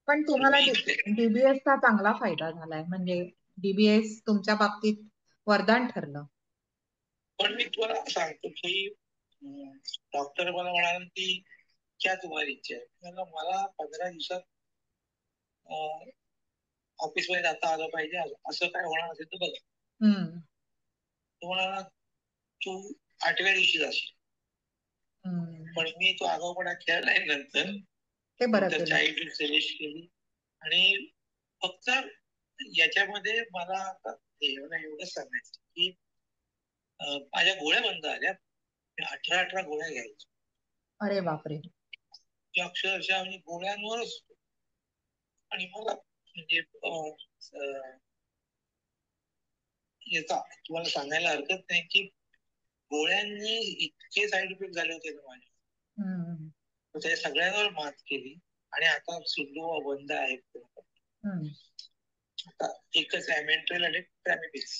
Speaker 2: पण
Speaker 3: तुम्हाला डीबीएसचा चांगला फायदा झालाय, म्हणजे डीबीएस तुमच्या बाबतीत वरदान ठरलं.
Speaker 2: पण मी तुम्हाला सांगतो की डॉक्टर मला म्हणाले की क्या तुम्हारी इच्छा आहे. मला 15 दिवसात ऑफिस मध्ये जाता आलं पाहिजे, असं काय होणार असेल तर बघ. तो म्हणाला तू 8व्या दिवशी जाशील. पण मी तो आगाऊपणा खेळलाय नंतर चाइल्डहुड सिलेक्ट केली आणि फक्त याच्यामध्ये मला आता एवढंच सांगायचं की माझ्या गोळ्या बंद झाल्या. 18 गोळ्या घ्यायच्या. अरे बापरे. अक्षरशः म्हणजे गोळ्यांवरच. आणि मला म्हणजे तुम्हाला सांगायला हरकत नाही की गोळ्यांनी इतके साईड इफेक्ट झाले होते ना माझे, त्या सगळ्यांवर मात केली आणि आता सुद्धा बंद आहे. आता एकच ॲमेंट्रेल आणि ट्रॅमिपिक्स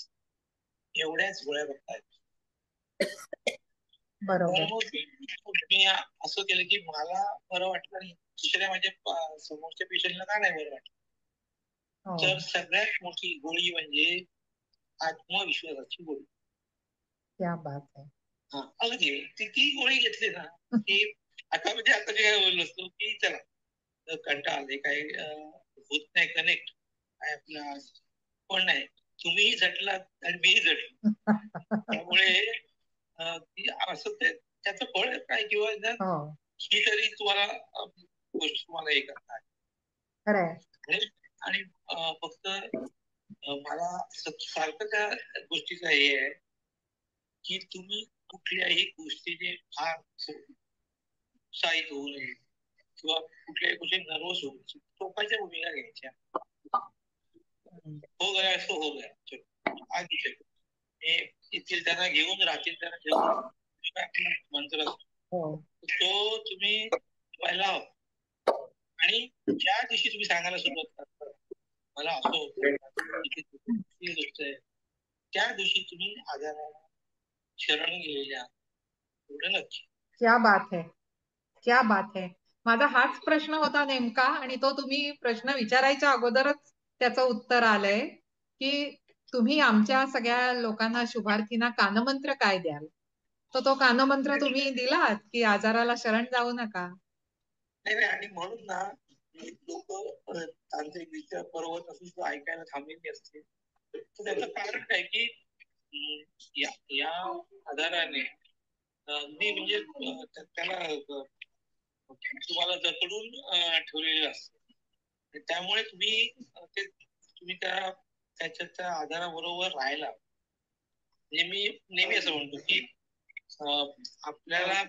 Speaker 2: एवढ्याच गोळ्या बघतायत. बरोबर. मी असं केलं की मला बरं वाटलं आणि दुसऱ्या माझ्या समोरच्या पेशंटला का नाही बरं वाटलं. तर सगळ्यात मोठी गोळी म्हणजे आत्मविश्वासाची गोळी. क्या बात आहे. हा अगदी ती गोळी घेतली ना की आता म्हणजे आता जे काय बोललो असतो की चला कंटाळा आले, काही होत नाही कनेक्ट, पण नाही, तुम्हीही झटलात आणि मीही झटलो. त्यामुळे असं त्याचं फळ काय किंवा ही तरी तुम्हाला गोष्ट तुम्हाला हे करणार. आणि फक्त मला सारखं त्या गोष्टीचं हे आहे की तुम्ही कुठल्याही गोष्टीने फार उत्साहित होऊ नये किंवा कुठल्याही गोष्टी नर्वस होऊ नये. टोकाच्या भूमिका घ्यायच्या. हो गया सो हो गया, चलो आगे चलो. येथील त्यांना घेऊन राहतील त्यांना ठेवून मंत्र असतो तो तुम्ही पहिला आणि ज्या दिवशी तुम्ही सांगायला सुरुवात करता मला असं होतं गोष्ट आहे त्या दिवशी तुम्ही आजाराला शरण गेलेल्या एवढं नक्की.
Speaker 3: क्या बात है, क्या बात है. माझा हाच प्रश्न होता नेमका आणि तो तुम्ही प्रश्न विचारायच्या अगोदरच त्याचं उत्तर आलंय की तुम्ही आमच्या सगळ्या लोकांना शुभार्थींना कानमंत्र काय द्याल. तो कानमंत्र तुम्ही दिलात की आजाराला शरण जाऊ नका.
Speaker 2: नाही आणि म्हणून ना लोक तांत्रिक विचार पर्वत असून ऐकायला थांबलेली असते. त्याचं कारण काय की या आधाराने अगदी म्हणजे त्याला तुम्हाला जकडून ठेवलेलं असतं. त्यामुळे तुम्ही त्याच्या आधाराबरोबर राहायला नेहमी असं म्हणतो की आपल्याला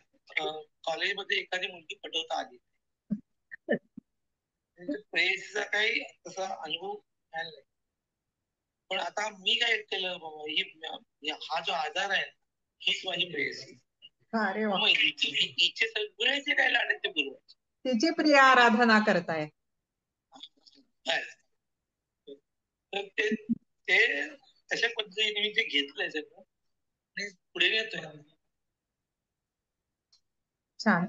Speaker 2: कॉलेजमध्ये एखादी मुलगी पटवता आली प्रेयसीचा काही तसा अनुभव मिळाला नाही. पण आता मी काय केलं बाबा हा जो आजार आहे हीच माझी प्रेयसी. इच्छे सगळ्याचे काय लाडाचे पुरवायचे
Speaker 3: तिची प्रिय आराधना करताय.
Speaker 2: तर ते तशा पद्धतीने मी ते घेतलंय सगळं आणि पुढे येतोय.
Speaker 3: छान.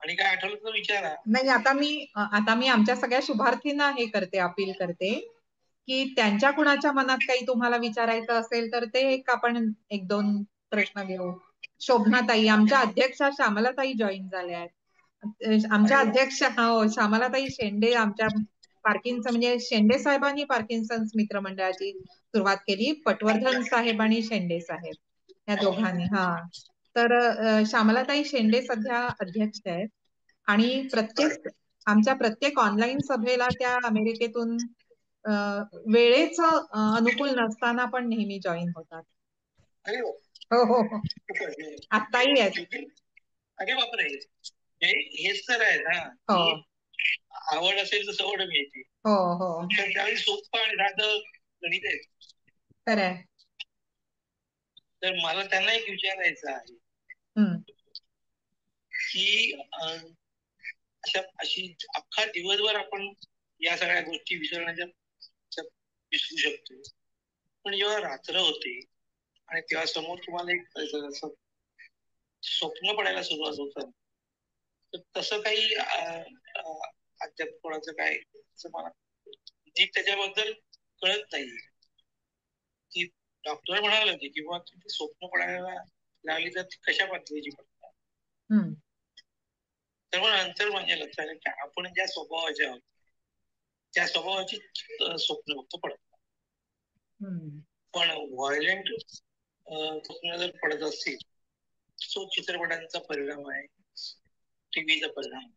Speaker 2: आणि काय आठवलं तर विचारा. नाही,
Speaker 3: आता मी आमच्या सगळ्या शुभार्थींना हे करते, अपील करते की त्यांच्या कुणाच्या मनात काही तुम्हाला विचारायचं असेल तर ते आपण एक दोन प्रश्न घेऊ. शोभनाताई आमच्या अध्यक्षा श्यामलाताई जॉईन झाल्या आहेत. आमच्या अध्यक्ष श्यामलाताई शेंडे आमच्या पार्किन्सन म्हणजे शेंडे साहेबांनी पार्किन्सन्स मित्र मंडळाची सुरुवात केली. पटवर्धन साहेब आणि शेंडे साहेब या दोघांनी. तर श्यामलाताई शेंडे सध्या अध्यक्ष आहेत आणि आमच्या प्रत्येक ऑनलाईन सभेला त्या अमेरिकेतून वेळेचं अनुकूल नसताना पण नेहमी जॉईन होतात. हो आत्ताही आहेत.
Speaker 2: अरे बापरे, हेच तर आहे ना. आवड असेल तर सवड मिळते. त्यावेळी सोपं आणि साधं गणित आहे.
Speaker 3: खरंय.
Speaker 2: तर मला त्यांना एक विचारायचं आहे की अशी अख्खा दिवसभर आपण या सगळ्या गोष्टी विसरू शकतो. पण जेव्हा रात्र होते आणि तेव्हा समोर तुम्हाला एक स्वप्न पडायला सुरुवात होतं तर तसं काही अध्यात्म कोणाचं काय मला नीट त्याच्याबद्दल कळत नाही की डॉक्टर म्हणाला की किंवा तुम्ही स्वप्न पडायला लागली तर कशा पद्धतीची पडतात. तर मग नंतर माझ्या लक्षात आलं की आपण ज्या स्वभावाच्या आहोत त्या स्वभावाची स्वप्न फक्त पडतात. पण व्हायलेंट स्वप्न जर पडत असतील तो चित्रपटांचा परिणाम आहे, टीव्हीचा परिणाम आहे.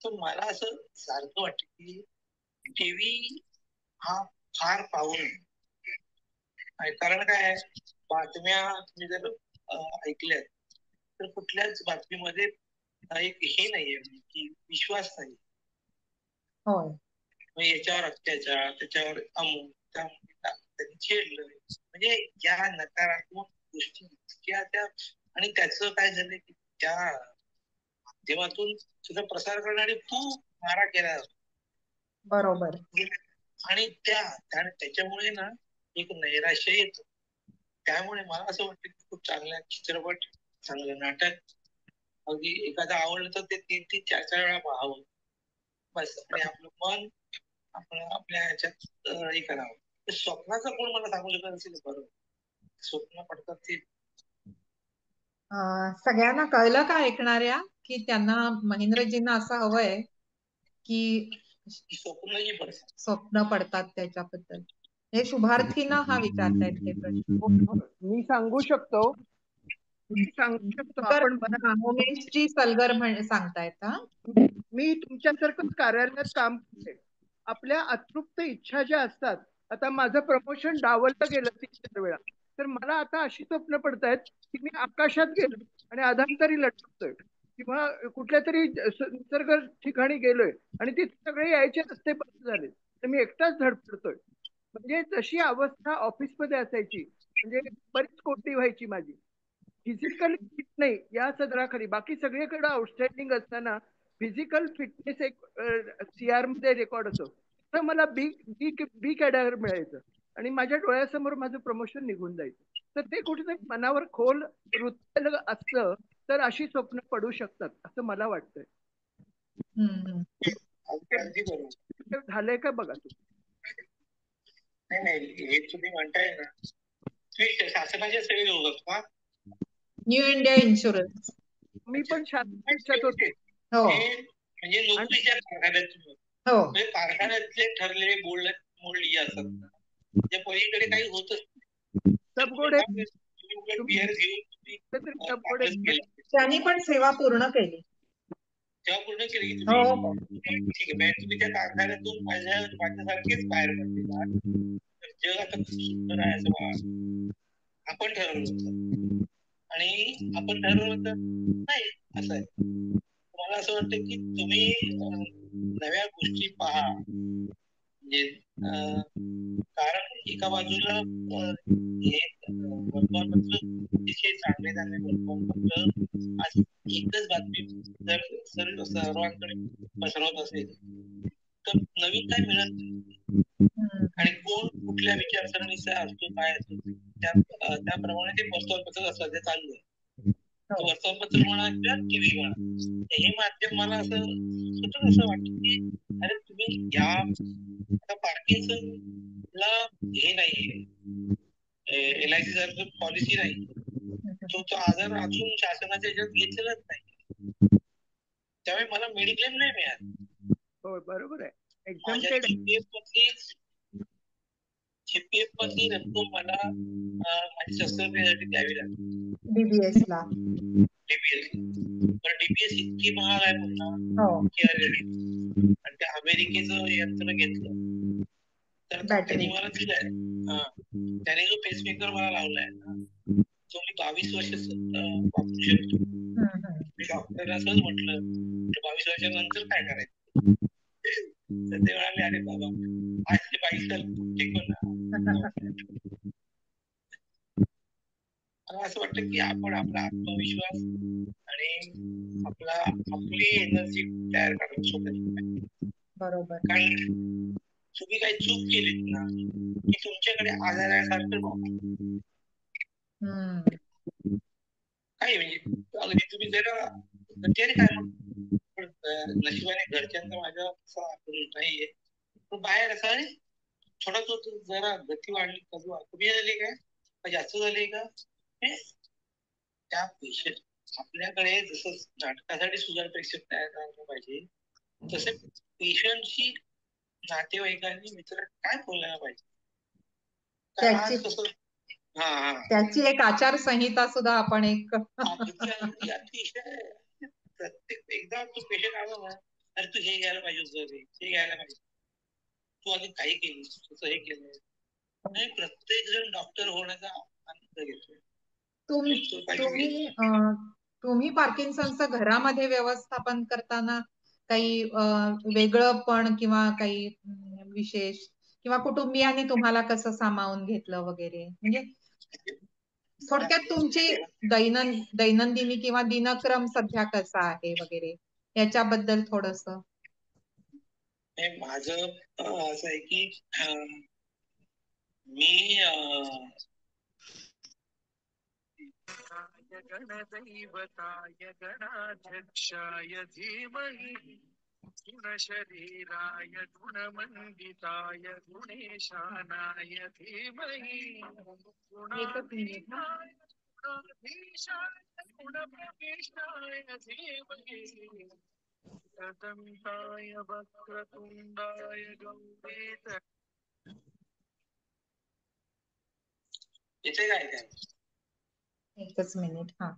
Speaker 2: तर मला असं सारखं वाटतं की टीव्ही हा फार पाहू नये. कारण काय बातम्या तुम्ही जर ऐकल्यात तर कुठल्याच बातमीमध्ये एक हे नाहीये की विश्वास नाही. याच्यावर अत्याचार, त्याच्यावर अमुक त्यांनी छेडलं म्हणजे या नकारात्मक गोष्टी इतक्या त्या आणि त्याचं काय झालं की त्या माध्यमातून सुद्धा प्रसार करणारे खूप मारा केला. बरोबर. आणि त्याच्यामुळे ना एक नैराश्य येत. त्यामुळे मला असं वाटतं की खूप चांगला चित्रपट, चांगलं नाटक अगदी एखादं आवडलं तर ते 3-3, 4-4 वेळा पाहावं बस. आणि आपलं मन आपल्या ह्याच्यात हे करावं. स्वप्नाचं कोण मला सांगू शकत असेल बरोबर स्वप्न पडतात ते सगळ्यांना कळलं का ऐकणाऱ्या की त्यांना महेंद्रजींना असं हवंय की स्वप्नही पडतात.
Speaker 3: स्वप्न पडतात त्याच्याबद्दल हे शुभार्थीनं हा विचारतायत हे प्रश्न.
Speaker 4: मी सांगू शकतो आपण
Speaker 3: उमेशजी सलगर सांगतायत.
Speaker 4: मी तुमच्यासारखंच कार्यालयात काम करते. आपल्या अतृप्त इच्छा ज्या असतात, आता माझं प्रमोशन डावललं गेलं 3-4 वेळा, तर मला आता अशी स्वप्न पडतायत की मी आकाशात गेलो आणि अधांतरी लटकतोय किंवा कुठल्या तरी निसर्ग ठिकाणी गेलोय आणि तिथे सगळे यायचे रस्ते बंद झाले तर मी एकटाच धडपडतोय. म्हणजे जशी अवस्था ऑफिसमध्ये असायची, म्हणजे बरीच कोटी व्हायची माझी, फिजिकल फिट नाही या सदराखाली, बाकी सगळीकडे आउटस्टँडिंग असताना फिजिकल फिटनेस एक CR मध्ये रेकॉर्ड होतो, तर मला बी बी बी कॅडर मिळायचं आणि माझ्या डोळ्यासमोर माझं प्रमोशन निघून जायचं. तर ते कुठेतरी मनावर खोल रुतलेलं असतं, तर अशी स्वप्न पडू शकतात असं मला वाटतंय. झालंय का बघा तुम्ही?
Speaker 2: नाही हे तुम्ही म्हणताय ना, तुम्ही शासनाचे सेवेत होतात का?
Speaker 3: New India insurance.
Speaker 4: मी पण शासनात होते.
Speaker 2: म्हणजे नोकरीच्या कारखान्यात. म्हणजे कारखान्यातले ठरलेले मोडली असतात त्या पलीकडे काही होतच
Speaker 3: त्यांनी पण सेवा पूर्ण केली.
Speaker 2: सेवा पूर्ण केली की तुम्ही ठीक आहे, तुम्ही त्या कारखान्यातून माझ्यासारखेच बाहेर पडले, जग आता सुंदर आहे असं आपण ठरवलं आणि आपण ठरवलं तर नाही असं आहे. मला असं वाटतं की तुम्ही नव्या गोष्टी पहा, म्हणजे कारण एका बाजूला हे वर्तमानपत्र अतिशय चांगले वर्तमानपत्र आज एकच बातमी जर सर्वांकडे पसरवत असेल तर नवीन काय मिळत नाही आणि कोण कुठल्या विचारसरणीचा असतो काय असतो त्याप्रमाणे ते वर्तमानपत्र असतात ते चालू आहे. वर्तमानपत्र म्हणा किंवा टीव्ही म्हणा, हे माध्यम मला असं वाटतं की अरे तुम्ही या आता पार्किन्सनला हे नाहीये, LIC सारखं पॉलिसी नाही, तो आजार अजून शासनाच्या ह्याच्यात घेतलेलाच नाही, त्यामुळे मला मेडिक्लेम नाही मिळाला.
Speaker 4: हो बरोबर आहे.
Speaker 2: CPF मधली रक्कम मला माझी शस्त्रक्रियेसाठी द्यावी लागते
Speaker 3: DBS ला.
Speaker 2: DBS इतकी महाग आहे पुन्हा आणि त्या अमेरिकेचं यंत्र घेतलं तर त्यांनी मला दिलंय, त्याने जो पेसमेकर मला लावलाय तो मी 22 वर्ष वापरू शकतो. मी डॉक्टरला असंच म्हटलं 22 वर्षानंतर काय करायचं, तर ते म्हणाले अरे बाबा आज ते 22 मला असं वाटतं की आपण आपला आत्मविश्वास आणि आपली एनर्जी तयार करणं स्वतःची. बरोबर. कारण तुम्ही काही चूक केलीत ना की तुमच्याकडे आजारासारखं काही म्हणजे अगदी तुम्ही जरा काय नशिबाने घरच्यांचा माझ्या नाहीये, पण बाहेर असं थोडा तो जरा गती वाढली, कमी झाली काय जास्त झाली का, त्या पेशंट आपल्याकडे जसं नाटकासाठी सुद्धा प्रेक्षक तयार करायला पाहिजे, तसे पेशंटशी नातेवाईकांनी मित्र काय बोलायला पाहिजे.
Speaker 3: त्याची एक आचारसंहिता सुद्धा आपण एक
Speaker 2: अतिशय प्रत्येक एकदा तो पेशंट आला ना, अरे तू हे घ्यायला पाहिजे, हे घ्यायला पाहिजे, तू आधी काही केलीस, तुझं हे केलं आणि प्रत्येक जण डॉक्टर होण्याचा आनंद घेतोय.
Speaker 3: तुम्ही पार्किन्सनचं घरामध्ये व्यवस्थापन करताना काही वेगळं पण किंवा काही विशेष किंवा कुटुंबियांनी तुम्हाला कसं सामावून घेतलं वगैरे, म्हणजे थोडक्यात तुमची दैनंदिनी किंवा दिनक्रम सध्या कसा आहे वगैरे याच्याबद्दल थोडस.
Speaker 2: माझं असं आहे की मी
Speaker 5: गणदैवताय गणाध्यक्षाय धीमहि गुणशरीराय गुणमण्डिताय गुणेशानाय धीमहि गुणाधीशाय गुणप्रविष्टाय धीमहि एकदन्ताय वक्रतुण्डाय गौरीतराय
Speaker 2: येते काय काय?
Speaker 3: एकच मिनिट. हा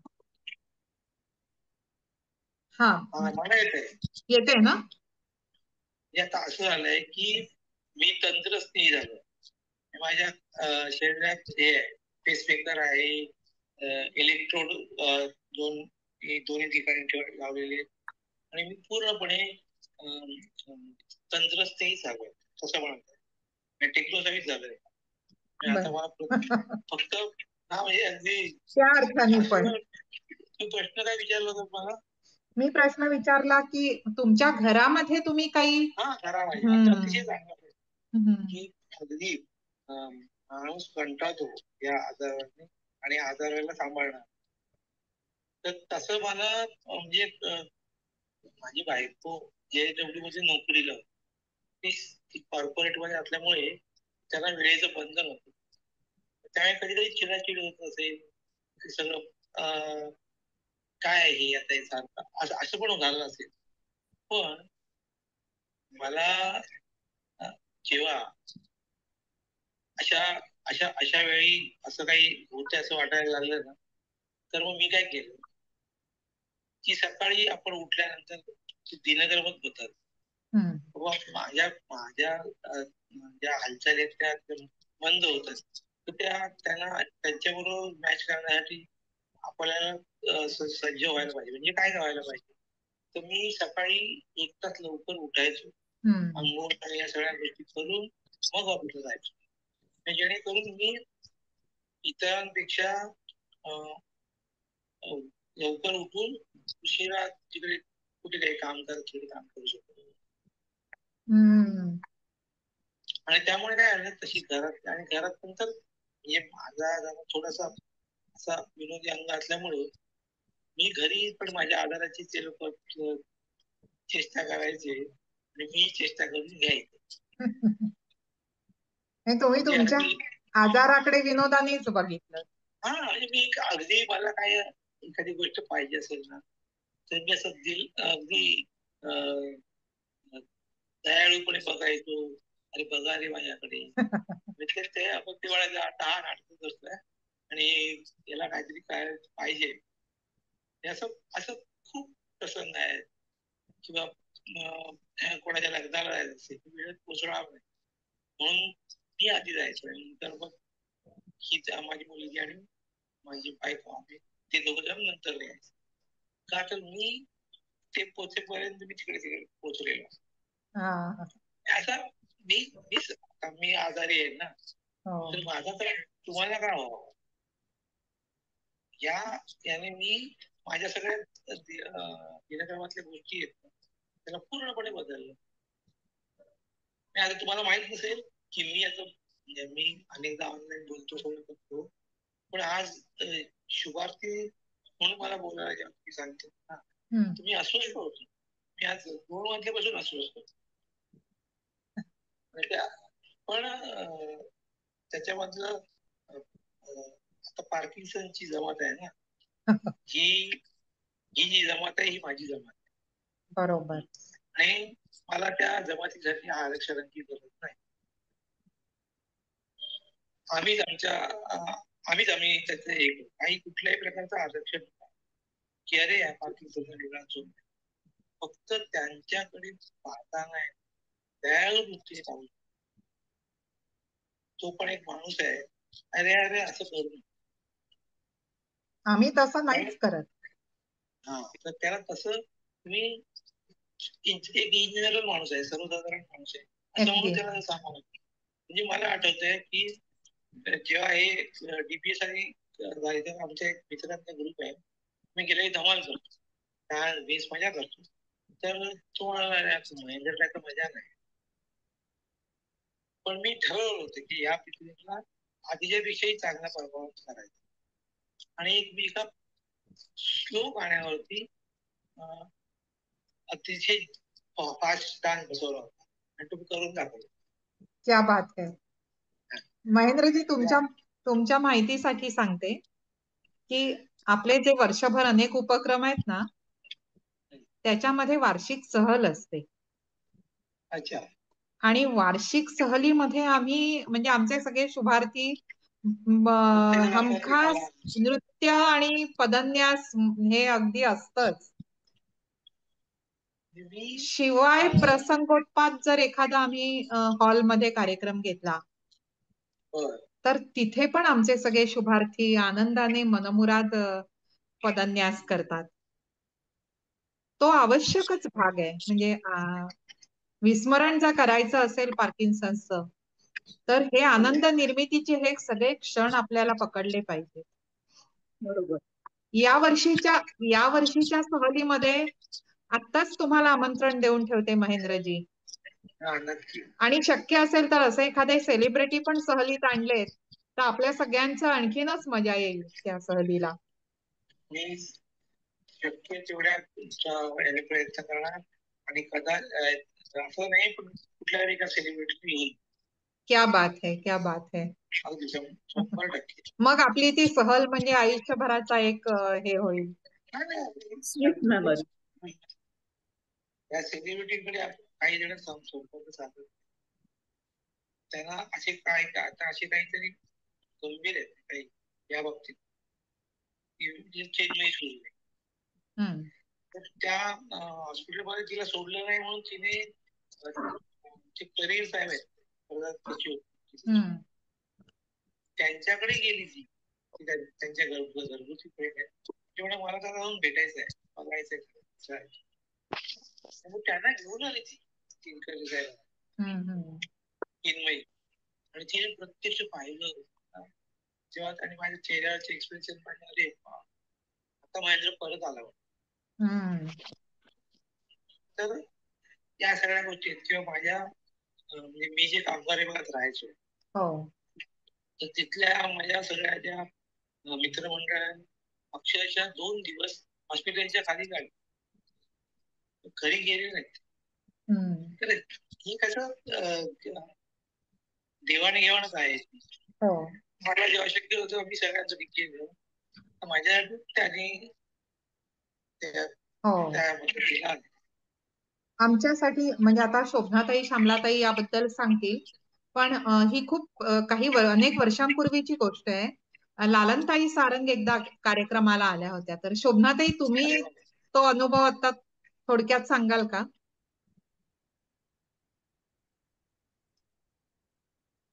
Speaker 3: हा
Speaker 2: मला येते.
Speaker 3: येते ना?
Speaker 2: आता असं झालंय की मी तंत्रस्नेही झालो. माझ्या शरीरात हे पेसमेकर आहे, इलेक्ट्रोड दोन्ही ठिकाणी लावलेले आहेत आणि मी पूर्णपणे तंत्रस्नेही झालोय तसं म्हणतात. टेक्नॉलॉजी झालोय. आता मला फक्त हा म्हणजे अगदी
Speaker 3: त्या अर्थाने पण
Speaker 2: तू प्रश्न काय विचारला होता मला?
Speaker 3: मी प्रश्न विचारला की तुमच्या घरामध्ये तुम्ही काही
Speaker 2: घरामध्ये अतिशय चांगला की अगदी माणूस कंटाळतो या आजाराने आणि आजाराला सांभाळणार. तर तसं मला म्हणजे माझी बायको JSW मध्ये नोकरीला ती कॉर्पोरेट मध्ये असल्यामुळे त्याला वेळेचं बंधन होतं. त्यामुळे कधी कधी चिडाचिड होत असेल सगळं काय आहे हे आता सारखं असं पण झालं असेल. पण मला जेव्हा अशा वेळी असं काही होते असं वाटायला लागलं ना, तर मग मी काय केलं की सकाळी आपण उठल्यानंतर दिनक्रमच होतात. माझ्या ज्या हालचाली त्या मंद होतात, तर त्यांना त्यांच्याबरोबर मॅच करण्यासाठी आपल्याला सज्ज व्हायला पाहिजे. म्हणजे काय व्हायला पाहिजे, तर मी सकाळी 1 तास लवकर उठायचो, अंघोळ आणि या सगळ्या गोष्टी करून मग ऑफिसला जायचो. जेणेकरून मी इतरांपेक्षा लवकर उठून उशिरा तिकडे कुठे काही काम करू शकतो. आणि त्यामुळे काय आहे तशी घरात आणि घरात नंतर म्हणजे माझा थोडासा असा विनोदी अंग असल्यामुळे मी घरी पण माझ्या आजाराची ते लोक चेष्टा करायचे आणि मी चेष्टा करून घ्यायचे.
Speaker 3: तुम्ही तुमच्या आजाराकडे विनोदानेच बघितलं.
Speaker 2: हा म्हणजे मी अगदी मला काय एखादी गोष्ट पाहिजे असेल ना, तर मी असं अगदी दयाळूपणे बघायचो. अरे बघा रे माझ्याकडे ते आपण ते वेळा आता हा नाटक बसलाय आणि याला काहीतरी काय पाहिजे. असं खूप प्रसंग आहे. किंवा कोणाच्या लग्नाला जायचं असेल वेळेत पोचणार नाही म्हणून मी आधी जायचो. नंतर मग ही माझी मुलगी आणि माझी बायको आम्ही ते दोघं जण नंतर यायचं. का तर मी ते पोचेपर्यंत मी तिकडे पोचलेलो. असं मी आजारी आहे ना, तर माझा तर तुम्हाला काय व्हावं याने मी माझ्या सगळ्या दिनक्रमातल्या गोष्टी आहेत त्याला पूर्णपणे बदललं. आता तुम्हाला माहित नसेल की मी अनेकदा ऑनलाईन बोलतो सगळं करतो, पण आज शुभार्थी म्हणून मला बोलायला जेव्हा सांगते ना, तुम्ही अस्वस्थ होतो. मी आज 2 वाजल्यापासून अस्वस्थ होतो. पण त्याच्यामधलं आता पार्किन्सनची जमात आहे ना, ही जी जमात आहे ही माझी जमात आहे. बरोबर. आणि मला त्या जमातीसाठी आरक्षणाची गरज नाही. आम्ही त्याचे काही कुठल्याही प्रकारचं आरक्षण की अरे या पार्किन्सन फक्त त्यांच्याकडे पाहताना दयाळू वृत्ती पाहू. तो पण एक माणूस आहे. अरे अरे असं करू. आम्ही तसं नाहीच करत. हा तर त्याला तसं तुम्ही एक इंजिनियर माणूस आहे, सर्वसाधारण माणूस आहे असं म्हणून त्याला सांगावं. म्हणजे मला आठवतंय की जेव्हा हे DPS आणि आमच्या एक मित्रांचा ग्रुप आहे, मी गेले धमाल करतो, काय 20 मजा करतो. तर तो महेंद्र मजा नाही. पण मी ठरवलं होतं की या पिकनिकला आधीच्या पेक्षाही चांगला परफॉर्मन्स करायचा आणि एक मी एका स्लो गाण्यावरती अतिशय फास्ट डान्स बसवला होता आणि तुम्ही करून दाखवलं. क्या बात है. महेंद्रजी, तुमच्या माहितीसाठी सांगते की आपले जे वर्षभर अनेक उपक्रम आहेत ना,
Speaker 3: त्याच्यामध्ये वार्षिक सहल असते.
Speaker 2: अच्छा.
Speaker 3: आणि वार्षिक सहलीमध्ये आम्ही म्हणजे आमचे सगळे शुभार्थी हमखास नृत्य आणि पदन्यास हे अगदी असतच. शिवाय प्रसंगोत्पात जर एखादा आम्ही हॉलमध्ये कार्यक्रम घेतला तर तिथे पण आमचे सगळे शुभार्थी आनंदाने मनमुराद पदन्यास करतात. तो आवश्यकच भाग आहे. म्हणजे विस्मरण जर करायचं असेल पार्किन्सनचं तर हे आनंद निर्मितीचे हे सगळे क्षण आपल्याला पकडले पाहिजे.
Speaker 1: बरोबर.
Speaker 3: या वर्षीच्या सहलीमध्ये आत्ताच तुम्हाला आमंत्रण देऊन ठेवते महेंद्रजी. आणि शक्य असेल तर असे एखादे सेलिब्रिटी पण सहलीत आणलेत तर आपल्या सगळ्यांचं आणखीनच मजा येईल त्या सहलीला.
Speaker 2: मी शक्य तेवढ्या प्रयत्न करणार आणि कदाचित असं नाही पण कुठल्या एका सेलिब्रिटी येईल.
Speaker 3: क्या बात है, क्या बात है. मग आपली ती सहल म्हणजे आयुष्यभराचा एक हे होईल.
Speaker 1: Sweet memory.
Speaker 2: या सेलिब्रिटीकडे काही जण संपर्क साधतात. त्यांना असे काय आता असे काहीतरी गंभीर आहेत काही या बाबतीत चेन्नई सुरू आहे. तर त्या हॉस्पिटलमध्ये तिला सोडलं नाही म्हणून तिने करिअर साहेब आहेत त्यांच्याकडे गेली ती. त्यांच्या घरगुती प्रेम आहे तेवढं मला त्यांना जाऊन भेटायचं आहे, बघायचंय. त्यांना घेऊन आली ती चिन्मयी आणि तिने प्रत्यक्ष पाहिलं तेव्हा आणि माझ्या चेहऱ्यावरचे एक्सप्रेशन पाहिजे. अरे आता महेंद्र परत आला. तर या सगळ्या गोष्टी किंवा माझ्या म्हणजे मी जे कामगार भागात राहायचो तर तिथल्या माझ्या सगळ्या ज्या मित्रमंडळांनी अक्षरशः 2 दिवस हॉस्पिटलच्या खाली काढले, घरी गेले नाहीत. तर ही कसं देवाणघेवाणच आहे. मला जेव्हा शक्य होतं मी सगळ्यांचं केलं माझ्या त्यांनी
Speaker 3: आमच्यासाठी म्हणजे आता शोभनाताई श्यामलाताई याबद्दल सांगतील पण ही खूप अनेक वर्षांपूर्वीची गोष्ट आहे. लालनताई सारंग एकदा कार्यक्रमाला आल्या होत्या. तर शोभनाताई तुम्ही तो अनुभव आता थोडक्यात सांगाल का?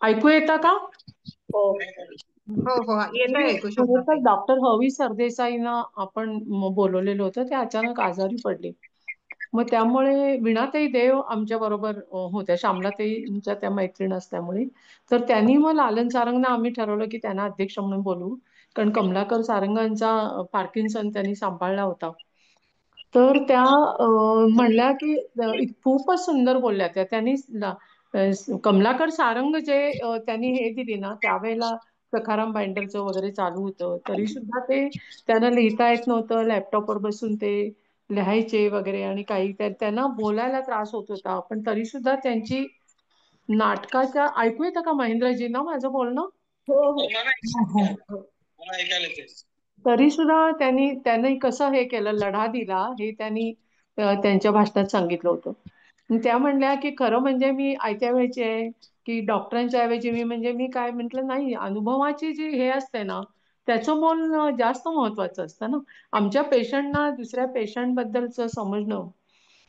Speaker 6: ऐकू येतं का?
Speaker 3: हो हो येतं ऐकू. शोभनाताई.
Speaker 6: डॉक्टर हवी सरदेसाईंना आपण बोलवलेलं होतं. ते अचानक आजारी पडले. मग त्यामुळे वीणाताई देव आमच्या बरोबर होत्या, श्यामलाताईंच्या त्या मैत्रीण असल्यामुळे. तर त्यांनी मग लालन सारंगना आम्ही ठरवलं की त्यांना अध्यक्ष म्हणून बोलवू, कारण कमलाकर सारंगांचा पार्किन्सन त्यांनी सांभाळला होता. तर त्या म्हणल्या की खूपच सुंदर बोलल्या त्या. त्यांनी कमलाकर सारंग जे त्यांनी हे दिली ना त्यावेळेला सखाराम बाइंडरचं वगैरे चालू होतं तरी सुद्धा ते त्यांना लिहिता येत नव्हतं. लॅपटॉपवर बसून ते लिहायचे वगैरे आणि काही त्यांना बोलायला त्रास होत होता. पण तरी सुद्धा त्यांची नाटकाच्या ऐकू येतं का महेंद्रजी ना माझं बोलणं? तरी सुद्धा त्यांनी कसं हे केलं, लढा दिला हे त्यांनी त्यांच्या भाषणात सांगितलं होतं. त्या म्हणल्या की खरं म्हणजे मी आयत्या वेळची आहे की डॉक्टरांच्या ऐवजी मी काय म्हटलं नाही, अनुभवाची जी हे असते ना त्याचं मोल जास्त महत्वाचं असतं ना. आमच्या पेशंटना दुसऱ्या पेशंट बद्दलचं समजणं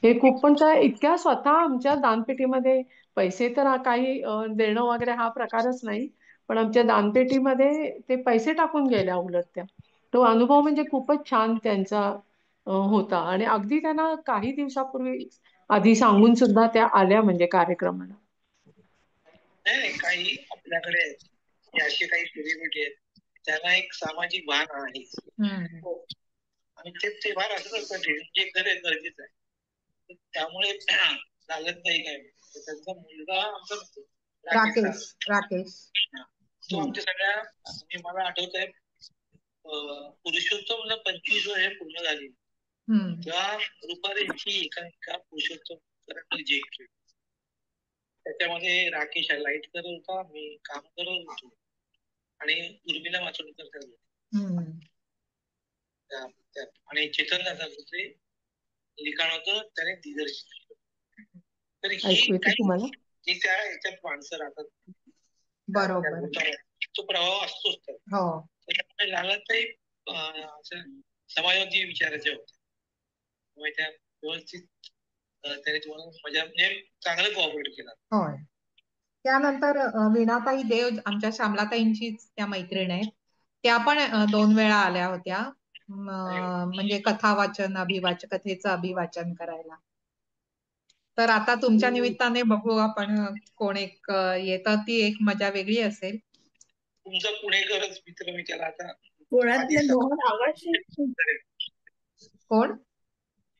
Speaker 6: हे खूप. पण त्या इतक्या स्वतः आमच्या दानपेटीमध्ये पैसे तर काही देणं वगैरे हा प्रकारच नाही, पण आमच्या दानपेटीमध्ये ते पैसे टाकून गेल्या उलट त्या. तो अनुभव म्हणजे खूपच छान त्यांचा होता. आणि अगदी त्यांना काही दिवसापूर्वी आधी सांगून सुद्धा त्या आल्या म्हणजे कार्यक्रमाला.
Speaker 2: नाही काही आपल्याकडे असे काही सेलिब्रिटी आहेत त्यांना एक सामाजिक भान आहे आणि ते भान असंच असतं जे गरजेचं आहे. त्यामुळे लालनताई काय त्यांचा मुलगा आमचा
Speaker 3: राकेश
Speaker 2: तो आमच्या सगळ्या मला आठवत आहे पुरुषोत्तम 25 वर्ष पूर्ण झाली तेव्हा रुपारेंची एका पुरुषोत्तम जे त्याच्यामध्ये राकेश लाईट करत होता, मी काम करत होतो आणि उर्मिला मातोंडकर करत होते आणि चेतन दादा होते लिखाण होतं, त्याने दिग्दर्शित केलं. तर
Speaker 6: ऐकू
Speaker 2: ही
Speaker 6: येतं
Speaker 2: काही
Speaker 6: तुम्हाला?
Speaker 2: जी त्या ह्याच्यात माणसं राहतात,
Speaker 3: बरोबर.
Speaker 2: तो प्रभाव असतोच त्यात.
Speaker 3: हो
Speaker 2: त्याच्यामुळे लालाताई असं समाजवादी विचाराचे होते. त्यामुळे त्या व्यवस्थित त्याने तुम्हाला म्हणजे चांगलं कोऑपरेट केलं.
Speaker 3: होय. त्यानंतर वीणाताई देव आमच्या श्यामलाताईंचीच त्या मैत्रीण आहेत. त्या पण 2 वेळा आल्या होत्या म्हणजे कथा वाचन कथेचं अभिवाचन करायला. तर आता तुमच्या निमित्ताने बघू आपण कोण एक येतं, ती एक मजा वेगळी असेल.
Speaker 2: तुमचा पुणेकरच मित्र मी त्याला आता
Speaker 1: पुण्यातले मोहन आगाशे.
Speaker 3: कोण?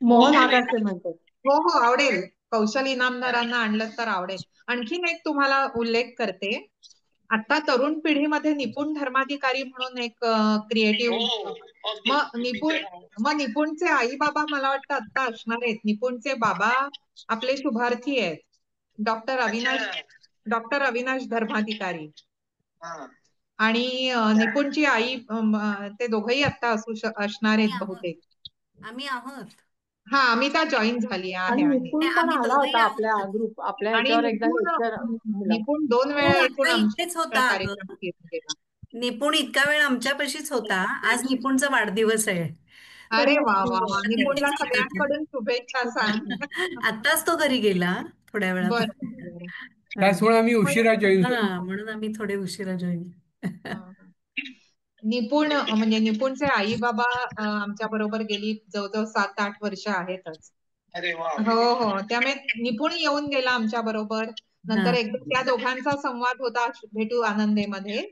Speaker 6: मोहन आगाशे म्हणतात.
Speaker 3: हो हो आवडेल. कौशल इनामदारांना आणलं तर आवडेल. आणखीन एक तुम्हाला उल्लेख करते. आता तरुण पिढीमध्ये निपुण धर्माधिकारी म्हणून एक क्रिएटिव्ह मग निपुणचे आई बाबा मला वाटतं आता असणार आहेत. निपुणचे बाबा आपले शुभार्थी आहेत, डॉक्टर अविनाश धर्माधिकारी. आणि निपुणची आई ते दोघंही आता असणार आहेत बहुतेक.
Speaker 7: आम्ही आहोत.
Speaker 3: हा अमिता जॉईन झाली आहे.
Speaker 6: निपुण पण आला होता आपल्या ग्रुप आपल्या ह्याच्यावर एकदा
Speaker 3: निपुण 2 वेळा येथून
Speaker 7: इथेच होता.
Speaker 3: कार्यक्रम केला.
Speaker 7: निपुण इतका वेळ आमच्यापाशीच होता. आज निपुणचा वाढदिवस आहे.
Speaker 3: अरे वा वा वा. निपुणला सगळ्यांकडून शुभेच्छा सांग.
Speaker 7: आताच तो घरी गेला थोड्या वेळा.
Speaker 8: आम्ही उशिरा जॉईन
Speaker 7: म्हणून आम्ही थोडे उशिरा जॉईन.
Speaker 3: निपुण म्हणजे निपुणचे आई बाबा आमच्या बरोबर गेली जवळजवळ 7-8 वर्ष आहेतच. हो हो. त्यामुळे निपुण येऊन गेला आमच्या बरोबर. नंतर एकदा त्या दोघांचा संवाद होता भेटू आनंदेमध्ये.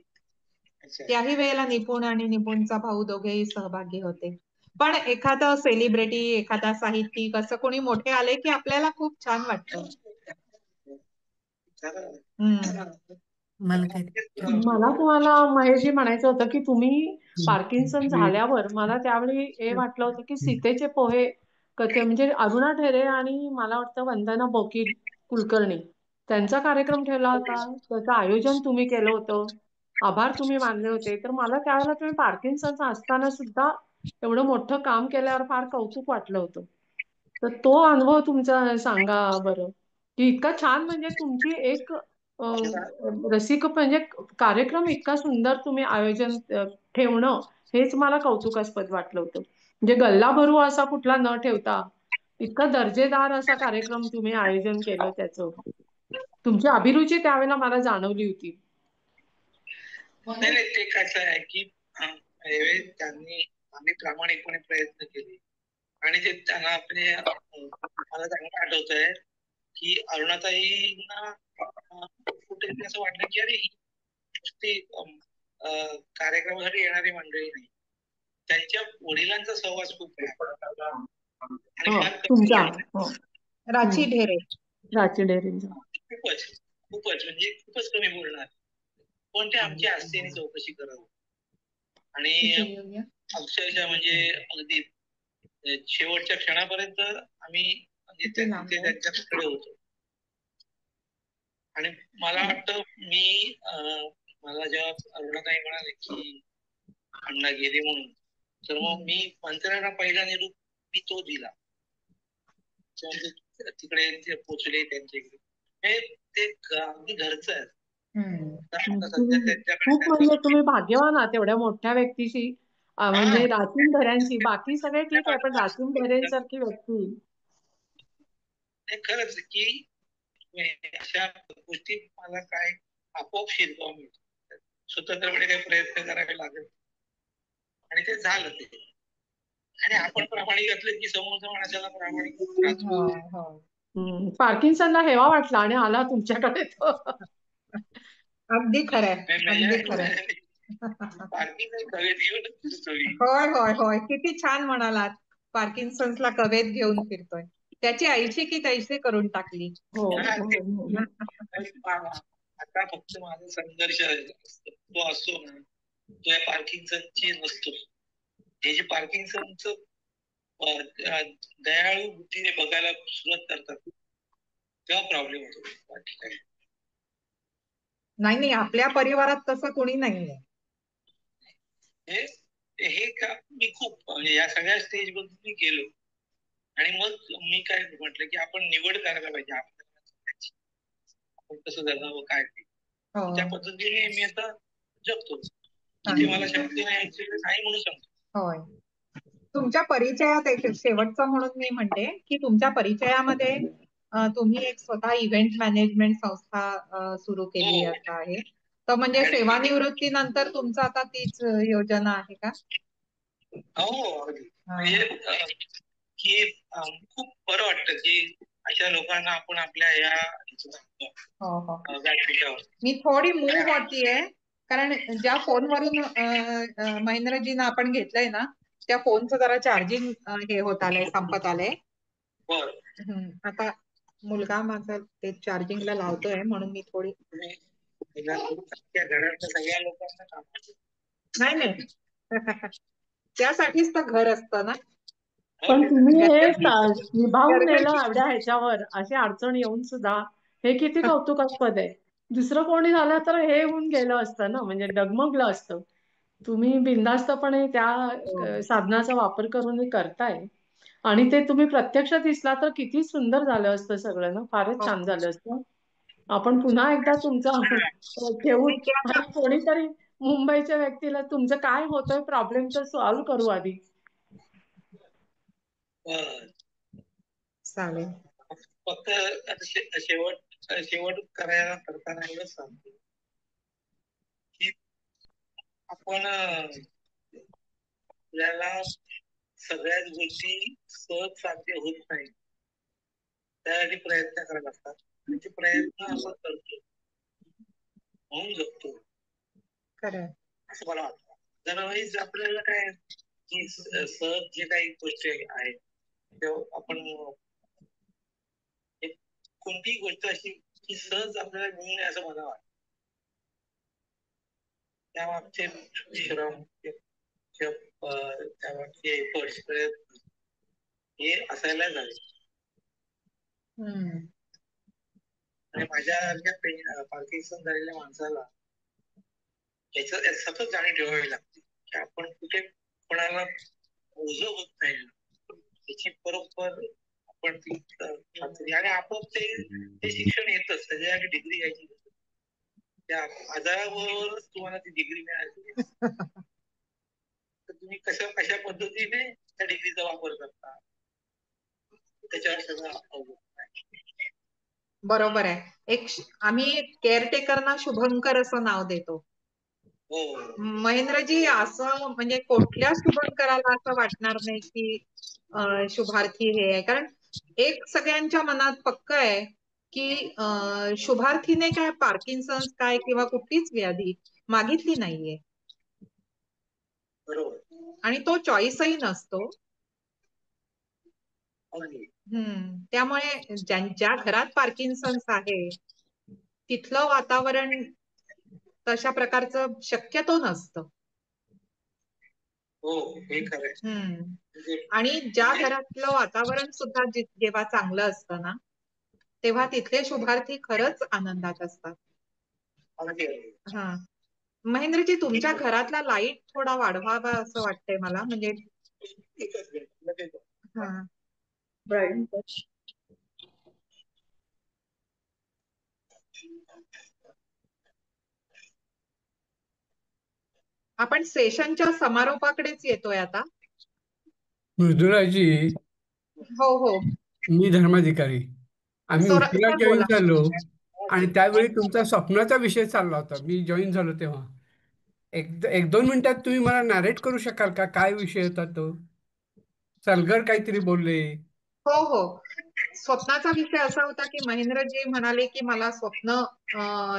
Speaker 3: त्याही वेळेला निपुण आणि निपुणचा भाऊ दोघेही सहभागी होते. पण एखादं सेलिब्रिटी, एखादा साहित्यिक असं कोणी मोठे आले की आपल्याला खूप छान वाटतं.
Speaker 6: मला तुम्हाला महेशजी म्हणायचं होतं की तुम्ही पार्किन्सन झाल्यावर मला त्यावेळी हे वाटलं होतं की सीतेचे पोहे कथे म्हणजे अरुणा ढेरे आणि मला वाटतं वंदना बोकील कुलकर्णी त्यांचा कार्यक्रम ठेवला होता. त्याचं आयोजन तुम्ही केलं होतं. आभार तुम्ही मानले होते. तर मला त्यावेळेला तुम्ही पार्किन्सन असताना सुद्धा एवढं मोठं काम केल्यावर फार कौतुक वाटलं होतं. तर तो अनुभव तुमचा सांगा बरं की इतका छान म्हणजे तुमची एक रसिक म्हणजे कार्यक्रम इतका सुंदर तुम्ही आयोजन ठेवणं हेच मला कौतुकास्पद वाटलं होतं. म्हणजे गल्ला भरू असा कुठला न ठेवता इतका दर्जेदार असा कार्यक्रम तुम्ही आयोजन केलं. त्याचं तुमची अभिरुची त्यावेळेला मला जाणवली होती.
Speaker 2: ते कसं आहे की आम्ही प्रामाणिकपणे प्रयत्न केले आणि ते त्यांना आपले मला चांगलं आठवत आहे की अरुणाताईंना कुठे असं वाटलं की अरे नुसती कार्यक्रमासाठी येणारी मंडळी नाही, त्यांच्या वडिलांचा सहवास खूप आहे.
Speaker 3: राची ढेरे
Speaker 2: खूपच म्हणजे खूपच कमी बोलणार, पण ते आमची आस्थेने चौकशी करत आणि अक्षरशः म्हणजे अगदी शेवटच्या क्षणापर्यंत आम्ही त्यांच्याकडे होतो. आणि मला वाटतं मला जेव्हा अरुणाताई म्हणाले की अण्णा गेले म्हणून, तर मग मी मंत्र्यांना पहिला निरोप मी तो दिला. तिकडे ते पोचले त्यांच्या इकडे ते अगदी घरचं आहे.
Speaker 6: खूप म्हणजे तुम्ही भाग्यवान आहात एवढ्या मोठ्या व्यक्तीशी म्हणजे राचीन ढेऱ्यांची. बाकी सगळे ठीक आहे पण राचीन ढेरेंसारखी व्यक्ती
Speaker 2: खरंच की अशा गोष्टी मला काय आपोआप शिरकाव मिळतो. स्वतंत्रपणे काही प्रयत्न करावे लागत आणि ते झालं ते. आणि आपण प्रामाणिक असलं की समोरचा माणसाला प्रामाणिक
Speaker 6: पार्किन्सनला हेवा वाटला आणि आला तुमच्याकडे तो.
Speaker 3: अगदी खरंय, अगदी खरंय. होय होय होय. किती छान म्हणालात. पार्किन्सन्सला कवेत घेऊन फिरतोय. त्याची ऐशी की तैशी करून टाकली.
Speaker 2: आता फक्त माझा संघर्ष तो असतो ना, तो या पार्किन्सनची नसतो. हे जे पार्किन्सनचं दयाळू बुद्धीने बघायला सुरुवात करतात तेव्हा प्रॉब्लेम होतो.
Speaker 3: नाही आपल्या परिवारात तसं कोणी नाहीये.
Speaker 2: हे का मी खूप म्हणजे या सगळ्या स्टेज बद्दल मी गेलो आणि मग मी काय म्हटलं की आपण निवड करायला पाहिजे आपण कसं जगावं काय ते. त्या पद्धतीने मी आता जगतो. जिथे मला शक्ती नाही नाही म्हणू शकतो.
Speaker 3: होय. तुमच्या परिचयात एक शेवटचं म्हणून मी म्हणते की तुमच्या परिचयामध्ये तुम्ही एक स्वतः इव्हेंट मॅनेजमेंट संस्था सुरू केली असं आहे. तर म्हणजे सेवानिवृत्तीनंतर तुमचं आता तीच योजना आहे का?
Speaker 2: हो म्हणजे की खूप बरं वाटतं की अशा लोकांना आपण आपल्या या व्यासपीठावर.
Speaker 3: मी थोडी मूव होतीये कारण ज्या फोनवरून महेंद्रजीनं आपण घेतलंय ना त्या फोनचं जरा चार्जिंग हे होत आलंय, संपत आलंय. आता मुलगा माझा ते चार्जिंगला लावतोय म्हणून मी थोडी
Speaker 2: घरातल्या सगळ्या लोकांना
Speaker 3: नाही त्यासाठीच तर घर असतं ना.
Speaker 6: पण तुम्ही हे निभावून नेलं एवढ्या ह्याच्यावर, अशी अडचण येऊन सुद्धा हे किती कौतुकास्पद आहे. दुसरं कोणी झालं तर हे होऊन गेलं असतं ना, म्हणजे डगमगलं असतं. तुम्ही बिनधास्तपणे त्या साधनाचा वापर करून हे करताय आणि ते तुम्ही प्रत्यक्ष दिसला तर किती सुंदर झालं असतं सगळं ना, फारच छान झालं असतं. आपण पुन्हा एकदा तुमचा ठेवून आणि कोणीतरी मुंबईच्या व्यक्तीला तुमचं काय होतंय प्रॉब्लेम तर सॉल्व्ह करू आधी.
Speaker 3: चालेल.
Speaker 2: फक्त शेवट करायला करताना एवढंच सांगतो की आपण आपल्याला सगळ्याच गोष्टी सहज साध्य होत नाही, त्यासाठी प्रयत्न करत असतात. म्हणजे प्रयत्न आपण करतो म्हणून जगतो असं मला वाटतं. अदरवाईज आपल्याला काय की सहज जे काही गोष्टी आहेत तेव्हा आपण कोणतीही गोष्ट अशी की सहज आपल्याला मिळू नये असं मला वाटतं. त्यामागचे श्रम त्यामागचे एफर्ट्स प्रयत्न हे असायला झाले. आणि माझ्या पार्किन्सन झालेल्या माणसाला याचं सतत जाणीव ठेवावी लागते की आपण कुठे कोणाला ओझं होत नाही त्याची बरोबर आपण ती खात्री. आणि आपण ते शिक्षण येतच, त्याच्यासाठी डिग्री घ्यायची त्या आजाराबरोबरच तुम्हाला ती डिग्री मिळाली तर तुम्ही कशा पद्धतीने त्या डिग्रीचा वापर करता त्याच्यावर सगळं अवलंबून आहे.
Speaker 3: बरोबर आहे. आम्ही केअरटेकरना शुभंकर असं नाव देतो. महेंद्रजी असं म्हणजे कुठल्या शुभंकराला असं वाटणार नाही की शुभार्थी हे आहे, कारण एक सगळ्यांच्या मनात पक्क आहे की शुभार्थीने काय पार्किन्सन्स काय किंवा कुठलीच व्याधी मागितली नाहीये आणि तो चॉईसही नसतो. त्यामुळे ज्या घरात पार्किन्सन्स आहे तिथलं वातावरण तशा प्रकारचं शक्यतो नसतं. आणि ज्या घरातलं वातावरण सुद्धा जेव्हा चांगलं असतं ना तेव्हा तिथले शुभार्थी खरंच आनंदात असतात. महेंद्रजी तुमच्या घरातला लाईट थोडा वाढवावा असं वाटतंय मला, म्हणजे आपण सेशनच्या समारोपाकडेच येतोय आता.
Speaker 8: मृदुलाजी,
Speaker 3: हो
Speaker 8: मी धर्माधिकारी. आम्ही उशिरा जॉईन झालो आणि त्यावेळी तुमचा स्वप्नाचा विषय चालला होता. मी जॉईन झालो तेव्हा. एक दोन मिनिटात तुम्ही मला नॅरेट करू शकाल का, काय विषय होता तो? सलगर काहीतरी बोलले.
Speaker 3: हो स्वप्नाचा विषय असा होता की महेंद्रजी म्हणाले की मला स्वप्न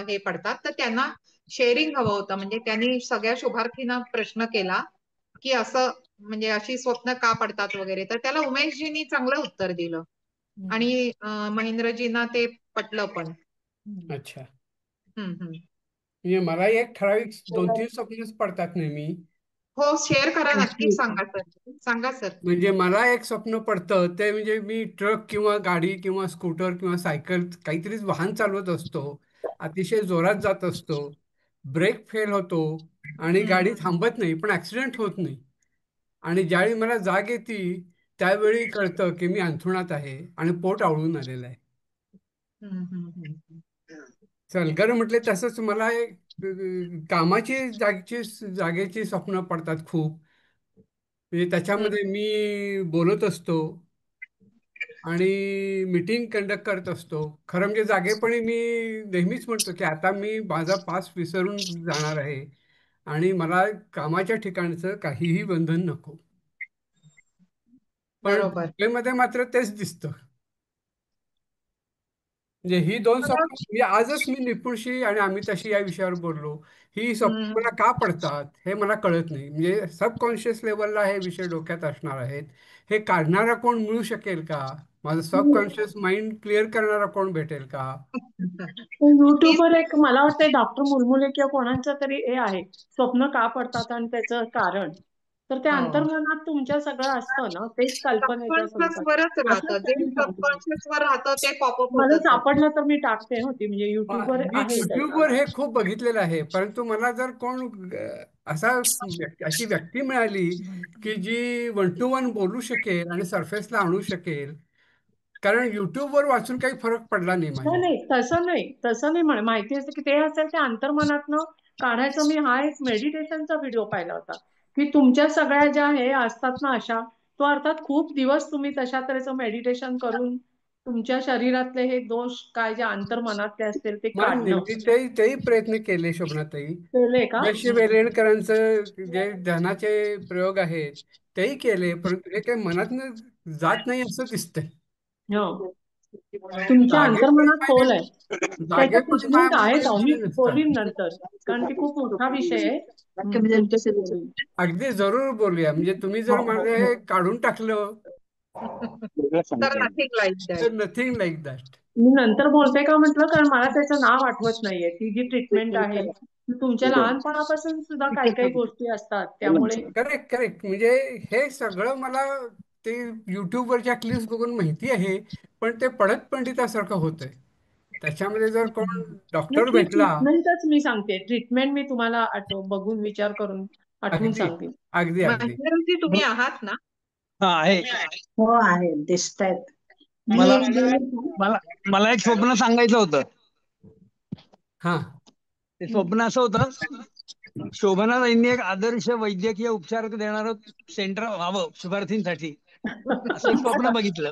Speaker 3: हे पडतात, तर त्यांना शेअरिंग हवं होतं. म्हणजे त्यांनी सगळ्या शुभार्थींना प्रश्न केला की असं म्हणजे अशी स्वप्न का पडतात वगैरे, तर त्याला उमेशजींनी चांगलं उत्तर दिलं आणि महेंद्रजींना ते पटलं पण.
Speaker 8: अच्छा. म्हणजे मला एक ठराविक 2-3 स्वप्नच पडतात नेहमी.
Speaker 3: हो शेअर करा, नक्की सांगा सर.
Speaker 8: म्हणजे मला एक स्वप्न पडतं ते म्हणजे मी ट्रक किंवा गाडी किंवा स्कूटर किंवा सायकल काहीतरी वाहन चालवत असतो, अतिशय जोरात जात असतो, ब्रेक फेल होतो आणि गाडी थांबत नाही पण ऍक्सिडेंट होत नाही. आणि ज्यावेळी मला जाग येते त्यावेळी कळतं की मी अंथरुणात आहे आणि पोट आवळून आलेलं आहे. सलगर म्हटले तसंच मला कामाची जागेची स्वप्न पडतात खूप. म्हणजे त्याच्यामध्ये मी बोलत असतो आणि मीटिंग कंडक्ट करत असतो. खरं म्हणजे जागेपणी मी नेहमीच म्हणतो की आता मी माझा पास विसरून जाणार आहे आणि मला कामाच्या ठिकाणचं काहीही बंधन नको. पण झोपेमध्ये मात्र तेच दिसतं. म्हणजे ही दोन स्वप्न आजच मी निपुणशी आणि अमिताशी या विषयावर बोललो. ही स्वप्न मला का पडतात हे मला कळत नाही. म्हणजे सबकॉन्शियस लेवलला हे विषय डोक्यात असणार आहेत. हे काढणारा कोण मिळू शकेल का? माझं सबकॉन्शियस माइंड क्लिअर करणारा कोण भेटेल का?
Speaker 6: युट्यूबवर एक मला वाटतं डॉक्टर मुलमुले किंवा कोणाचं तरी हे आहे, स्वप्न का पडतात आणि त्याचं कारण. तर ते अंतर्मनात तुमच्या सगळं असतं ना, तेच कल्पनेच्या
Speaker 3: वरच राहतं. जे सबकॉन्शियस वर राहतं ते पॉपअप होत
Speaker 6: मला सापडलं तर मी टाकते होती, म्हणजे युट्यूबवर
Speaker 8: मी
Speaker 6: आहे
Speaker 8: युट्यूबवर हे खूप बघितलेलं आहे. परंतु मला जर कोण अशी व्यक्ती मिळाली की जी 1 to 1 बोलू शकेल आणि सरफेसला आणू शकेल. कारण युट्यूबवर वाचून काही फरक पडला नाही माझ्या.
Speaker 6: नाही तसं नाही माहिती असतं की ते असेल ते अंतर्मनातनं काढायचं. मी हा एक मेडिटेशनचा व्हिडिओ पाहिला होता की तुमच्या सगळ्या ज्या हे असतात ना अशा, तो अर्थात खूप दिवस तुम्ही तशा तऱ्हेचं मेडिटेशन करून तुमच्या शरीरातले हे दोष काय जे अंतर्मनातले असतील ते काढणं.
Speaker 8: तेही प्रयत्न केले शोभनाताई.
Speaker 6: केले का?
Speaker 8: जसे वेलेणकरांचं जे ध्यानाचे प्रयोग आहेत तेही केले, परंतु हे काही मनातनं जात नाही असं दिसतंय.
Speaker 6: तुमच्या अंतर्मनात खोल आहे. त्याच्या
Speaker 8: जागेपणी
Speaker 6: टेक्निक आहेत, मी
Speaker 8: विषय नसतात.
Speaker 6: बोलीन नंतर, कारण ती खूप मोठा विषय आहे.
Speaker 8: अगदी जरूर बोलूया. म्हणजे तुम्ही जर मला हे काढून टाकलं तर नथिंग लाईक दॅट.
Speaker 6: मी नंतर बोलते का म्हटलं, कारण मला त्याचं नाव आठवत नाहीये. ती जी ट्रीटमेंट आहे तुमच्या लहानपणापासून सुद्धा काही काही गोष्टी असतात, त्यामुळे
Speaker 8: करेक्ट. म्हणजे हे सगळं मला ते युट्यूबवरच्या क्लिप्स बघून माहिती आहे, पण ते पडत पंडितासारखं होतंय. त्याच्यामध्ये जर कोण डॉक्टर भेटला.
Speaker 6: ट्रीटमेंटच मी सांगते, ट्रीटमेंट मी तुम्हाला बघून विचार करून आठवून सांगते.
Speaker 8: अगदी
Speaker 3: तुम्ही आहात ना?
Speaker 9: आहे.
Speaker 1: हो आहे, दिसतायत.
Speaker 9: मला एक स्वप्न सांगायचं होतं.
Speaker 8: हा,
Speaker 9: ते स्वप्न असं होतं, शोभनाताईंनी एक आदर्श वैद्यकीय उपचार देणारं सेंटर व्हावं शुभार्थींसाठी, असं एक स्वप्न बघितलं.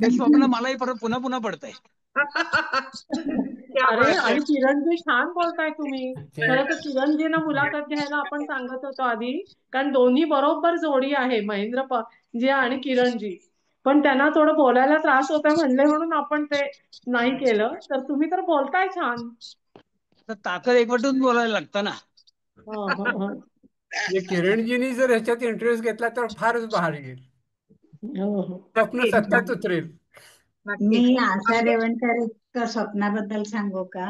Speaker 9: ते स्वप्न मलाही पुन्हा पुन्हा पडतंय.
Speaker 6: अरे, आणि किरणजी छान बोलताय तुम्ही. खरं तर किरणजींना मुलाखत घ्यायला आपण सांगत होतो आधी, कारण दोन्ही बरोबर जोडी आहे, महेंद्र जी आणि किरणजी. पण त्यांना थोडं बोलायला त्रास होता म्हणले म्हणून आपण ते नाही केलं. तर तुम्ही तर बोलताय छान.
Speaker 9: तर ताकद एकवटून बोलायला लागतं ना.
Speaker 8: किरणजींनी जर ह्याच्यात इंटरेस्ट घेतला तर फारच बहार येईल. स्वप्न सत्यात उतरेल.
Speaker 1: मी आशा रेवणकर एक स्वप्नाबद्दल सांगू का?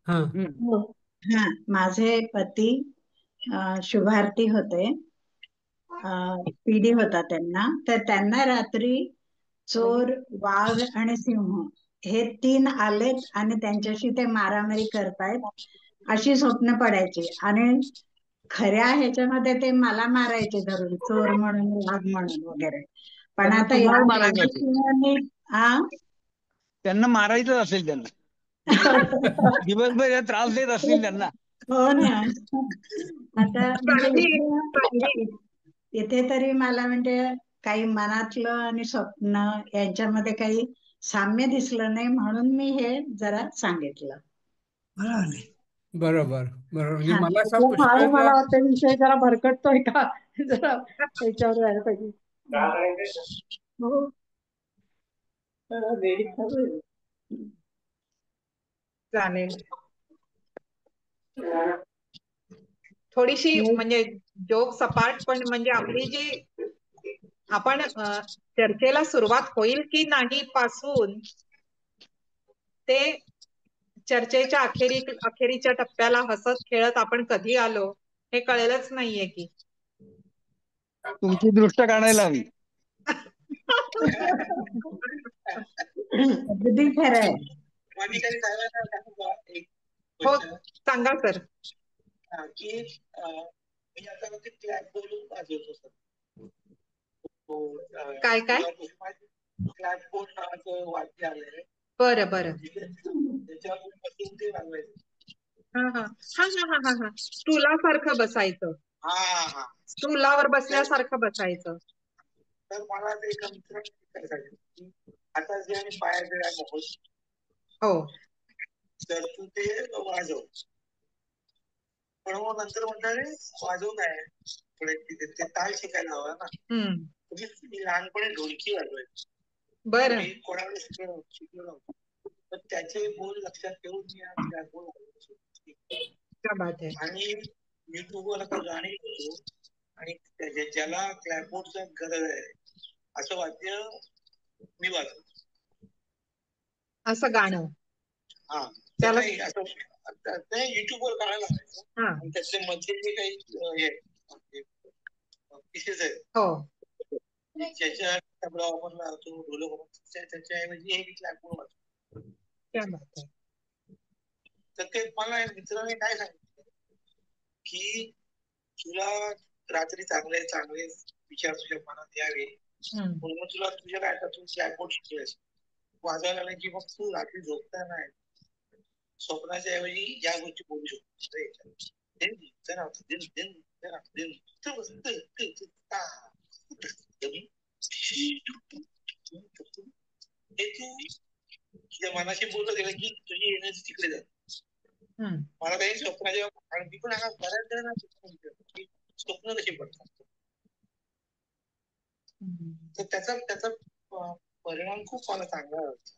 Speaker 8: हा,
Speaker 1: माझे पती शुभार्थी होते, पीडी होता त्यांना. तर त्यांना रात्री चोर, वाघ आणि सिंह हे 3 आलेत आणि त्यांच्याशी ते मारामारी करतायत अशी स्वप्न पडायची. आणि खऱ्या ह्याच्यामध्ये ते मला मारायचे धरून, चोर म्हणून, वाघ म्हणून वगैरे. पण आता
Speaker 9: त्यांना मारायचं असेल, त्यांना दिवसभर त्रास देत असतील त्यांना.
Speaker 1: हो ना. आता म्हणजे इथे तरी मला म्हणजे काही मनातलं आणि स्वप्न यांच्यामध्ये काही साम्य दिसलं नाही, म्हणून मी हे जरा सांगितलं.
Speaker 8: बरोबर. म्हणजे मला
Speaker 6: मला वाटतं विषय जरा भरकटतोय का, जरा त्याच्यावर व्हायला पाहिजे.
Speaker 3: चालेल. थोडीशी म्हणजे जोक सपाट, पण म्हणजे आपली जी आपण चर्चेला सुरुवात होईल की नाही पासून ते चर्चेच्या अखेरीच्या टप्प्याला हसत खेळत आपण कधी आलो हे कळेलच नाहीये की.
Speaker 9: तुमची दृष्ट काढायला हवी.
Speaker 1: अगदी खरं आहे.
Speaker 3: हो, सांगा सर.
Speaker 2: की मी आता क्लॅप बोलून वाजवतो सर.
Speaker 3: काय काय
Speaker 2: क्लॅपबोर्ड नावाचं वाद्य आलंय.
Speaker 3: बरं बरं.
Speaker 2: त्याच्यावर बसून ते वाजवायचं.
Speaker 3: हा हा हा हा हा हा स्टुलासारखं बसायचं.
Speaker 2: हा
Speaker 3: स्टुलावर बसल्यासारखं बसायचं.
Speaker 2: तर मला ते एका मित्राने सांगितलं, हाताचे आणि पायाचे व्यायाम होत.
Speaker 3: हो.
Speaker 2: तर तू ते वाजव. पण मग नंतर म्हणतात वाजव काय पुढे ते ताल शिकायला हवा ना. तुम्ही लहानपणी ढोलकी वाजवायची.
Speaker 3: बरं.
Speaker 2: मी कोणाला शिकलो नव्हतं. तर त्याचे बोल लक्षात ठेवून मी आज क्लॅपबोर्ड वाजवायचो. आणि युट्यूबवर आता गाणी करतो आणि ज्याला क्लॅपबोर्डचा गरज आहे असं वाद्य मी वाजवतो.
Speaker 3: असं गाणं
Speaker 2: हा त्याला असं युट्यूबवर काढायला लावायचं आणि त्याचे मध्ये जे काही पीसेस आहेत ज्याच्या तबला वापरला जातो ढोलक वापरला त्याच्याऐवजी हे क्लॅपबोर्ड वाजवतो. तर ते मला मित्राने काय सांगितलं की तुला रात्री चांगले चांगले विचार तुझ्या मनात यावे म्हणून तुला तुझ्या काय तू क्लॅपबोर्ड शिकवायचं. वाजवायला लागलं की मग तू रात्री झोपताना स्वप्नाच्या ऐवजी या गोष्टी बोलू शकतो. हे तू तुझ्या मनाशी बोलत गेलं की तुझी एनर्जी तिकडे जाते. मला काही स्वप्नाच्या मी पण बऱ्याच जणांना की स्वप्न कशी पडतात तर त्याचा परिणाम खूप मला चांगला होता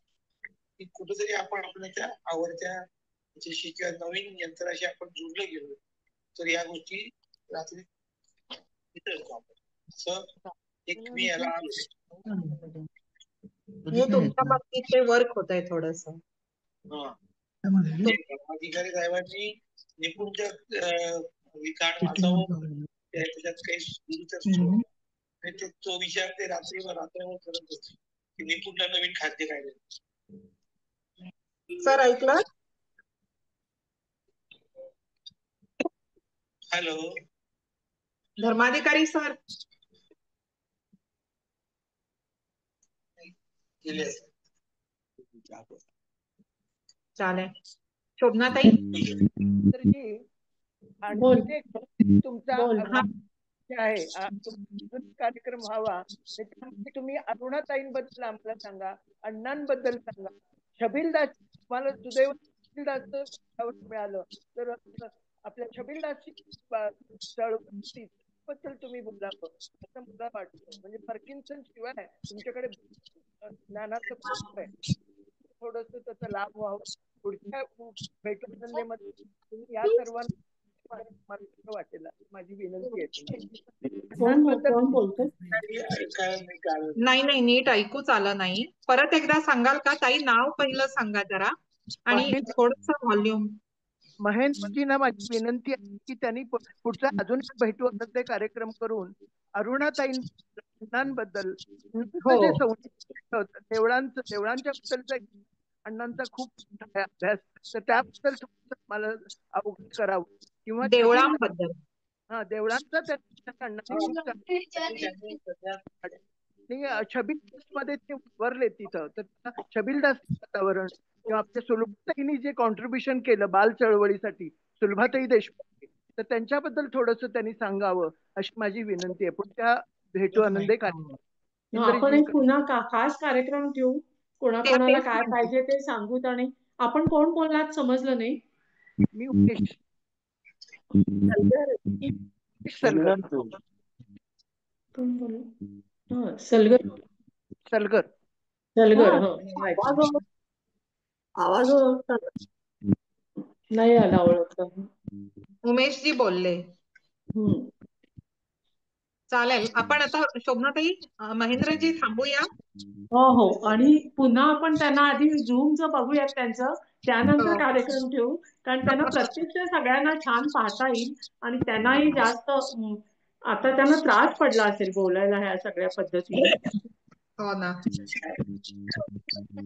Speaker 2: की कुठेतरी आपण आपल्या आवडत्या किंवा नवीन यंत्राशी आपण जोडले गेलो तर या गोष्टी रात्री विसरतो आपण. असं एक मी याला आलो.
Speaker 3: तुमच्या बाबतीत ते वर्क होत आहे थोडस.
Speaker 2: अधिकारी साहेबांनी निपुणच्या लिखाण वाचावं त्याच्यात काही तो विचार ते रात्रभर करत असतो की निपुणला नवीन खाद्य काय देईल.
Speaker 3: सर ऐकलं.
Speaker 2: Hello
Speaker 3: Dharmadhikari sir. चालेल. शोभनाताई
Speaker 4: तुमचा आहे कार्यक्रम व्हावा त्याच्यामध्ये तुम्ही अरुणाताईंबद्दल आम्हाला सांगा, अण्णांबद्दल सांगा. छबिलदास तुम्हाला सुदैव छबिलदास मिळालं तर आपल्या छबिलदासची चळवळ बद्दल तुम्ही बोलावं असं मला वाटतं. म्हणजे पार्किन्सन शिवाय तुमच्याकडे ज्ञानाचं आहे थोडस त्याचा लाभ व्हावा. पुढच्या भेटवस्तूंमध्ये तुम्ही या सर्वांना मला वाटेल माझी विनंती आहे.
Speaker 3: नाही नाही नीट ऐकूच आलं नाही. परत एकदा सांगाल का ताई? नाव पहिलं सांगा जरा आणि थोडस व्हॉल्यूम.
Speaker 4: महेंद्रजींना माझी विनंती आहे की त्यांनी पुढचा अजून भेटवस्तू कार्यक्रम करून अरुणाताईंबद्दल देवळांच्या बद्दलचा अण्णांचा खूप अभ्यास तर त्याबद्दल मला अवगत करावं किंवा
Speaker 3: देवळांबद्दल
Speaker 4: देवळांचा छबिलदास मध्ये ते वरले तिथं तर छबिलदास वातावरण किंवा आपल्या सुलभाताईंनी जे कॉन्ट्रीब्युशन केलं बाल चळवळीसाठी सुलभाताई देशमुख तर त्यांच्याबद्दल थोडस त्यांनी सांगावं अशी माझी विनंती आहे. पुढच्या भेटू आनंदे
Speaker 6: आपण एक पुन्हा खास कार्यक्रम ठेवू. कोणाकोणाला काय पाहिजे ते सांगूत. आणि आपण कोण बोललात समजलं नाही.
Speaker 4: मी उमेश सलगर.
Speaker 6: सलगर
Speaker 4: सलगर
Speaker 6: सलगर. आवाज नाही आला ओळखता.
Speaker 3: उमेशजी बोलले. चालेल. आपण आता शोभनाताई महेंद्रजी थांबूया.
Speaker 6: हो हो. आणि पुन्हा आपण त्यांना आधी झूमचं बघूयात त्यांचं त्यानंतर कार्यक्रम ठेवू. कारण त्यांना प्रत्यक्ष सगळ्यांना छान पाहता येईल आणि त्यांनाही जास्त आता त्यांना त्रास पडला असेल बोलायला ह्या सगळ्या पद्धतीने.
Speaker 3: हो ना.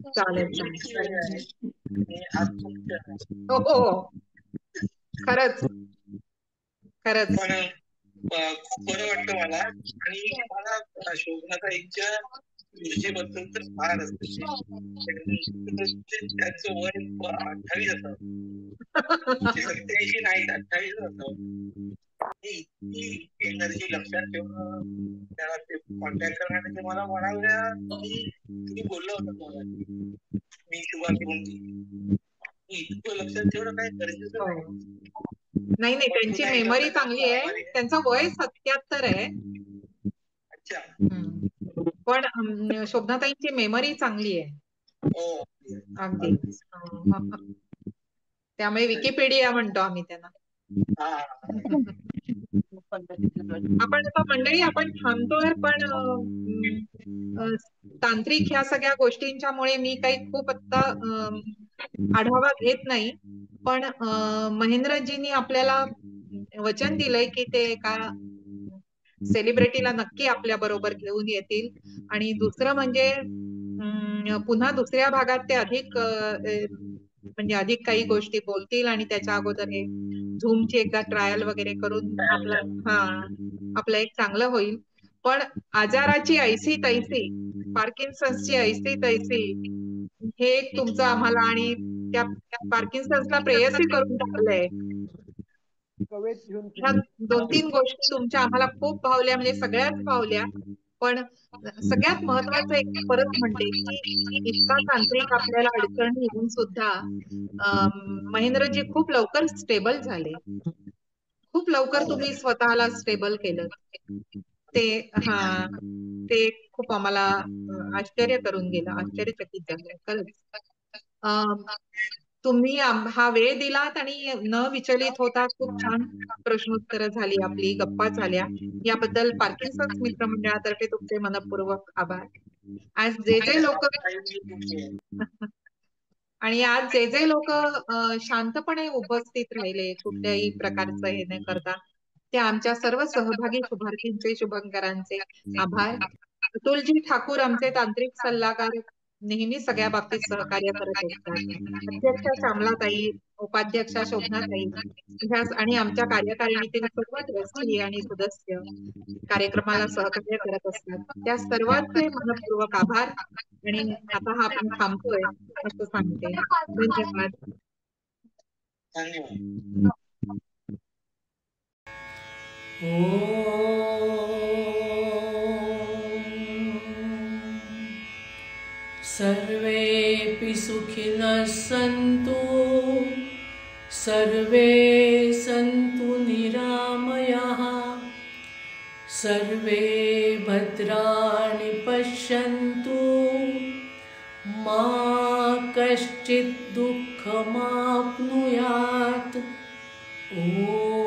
Speaker 3: चालेल चालेल. हो खरंच खरंच.
Speaker 2: खूप बरं वाटतं मला. आणि मला शोभनाताईंच्या ऊर्जेबद्दल तर फार असते. त्यांचं वय 28 असावं, 87 नाही 28 असावं. इतकी एनर्जी लक्षात ठेवणं, त्याला ते कॉन्टॅक्ट करणं, ते मला म्हणाल्या तुम्ही बोलला होता तुम्हाला मी शुभारती म्हणते, इतकं लक्षात ठेवणं काय गरजेचं
Speaker 3: नाही. त्यांची मेमरी चांगली आहे. त्यांचं वय 77 आहे.
Speaker 2: अच्छा.
Speaker 3: पण शोभनाताईंची मेमरी चांगली आहे. अगदी. त्यामुळे विकिपीडिया म्हणतो आम्ही त्यांना. आपण आता मंडळी आपण थांबतोय, पण तांत्रिक ह्या सगळ्या गोष्टींच्यामुळे मी काही खूप आता आढावा घेत नाही. पण महेंद्रजींनी आपल्याला वचन दिलंय की ते एका सेलिब्रिटीला नक्की आपल्या बरोबर घेऊन येतील. आणि दुसरं म्हणजे पुन्हा दुसऱ्या भागात ते अधिक म्हणजे अधिक काही गोष्टी बोलतील आणि त्याच्या अगोदर हे झूमची एकदा ट्रायल वगैरे करून आपलं एक चांगलं होईल. पण आजाराची ऐसी तैसी, पार्किन्सन्सची ऐसी तैसी, हे एक तुमचं आम्हाला आणि त्या पार्किन्सन्सला प्रेयसी करून टाकलंय. ह्या 2-3 गोष्टी तुमच्या आम्हाला खूप भावल्या, म्हणजे सगळ्याच भावल्या. पण सगळ्यात महत्वाचं एक परत म्हणते की इतका तांत्रिक आपल्याला अडचण येऊन सुद्धा महेंद्रजी खूप लवकर स्टेबल झाले. खूप लवकर तुम्ही स्वतःला स्टेबल केलं. ते खूप आम्हाला आश्चर्य करून गेलं, आश्चर्यचकित झालं खरंच. तुम्ही हा वेळ दिलात आणि न विचलित होता खूप छान प्रश्नोत्तरं झाली, आपली गप्पा झाल्या. याबद्दल पार्किन्सन्स मित्रमंडळातर्फे तुमचे मनपूर्वक आभार. आज जे लोक आणि आज जे लोक शांतपणे उपस्थित राहिले, कुठल्याही प्रकारचं हे न करता, ते आमच्या सर्व सहभागी शुभार्थींचे, शुभंकरांचे आभार. अतुलजी ठाकूर आमचे तांत्रिक सल्लागार नेहमी सगळ्या बाबतीत सहकार्य करत असतात. अध्यक्षा श्यामलाताई, उपाध्यक्षा शोभनाताई आणि आमच्या कार्यकारिणीतील सर्व ट्रस्टी आणि सदस्य कार्यक्रमाला सहकार्य करत असतात. त्या सर्वांचे मनपूर्वक आभार. आणि आता हा आपण थांबतोय असं सांगते. धन्यवाद.
Speaker 6: सर्वेपि सुखिनः सन्तु, सर्वे सन्तु निरामयाः, सर्वे भद्राणि पश्यन्तु, मा कश्चित् दुःखमाप्नुयात्. ॐ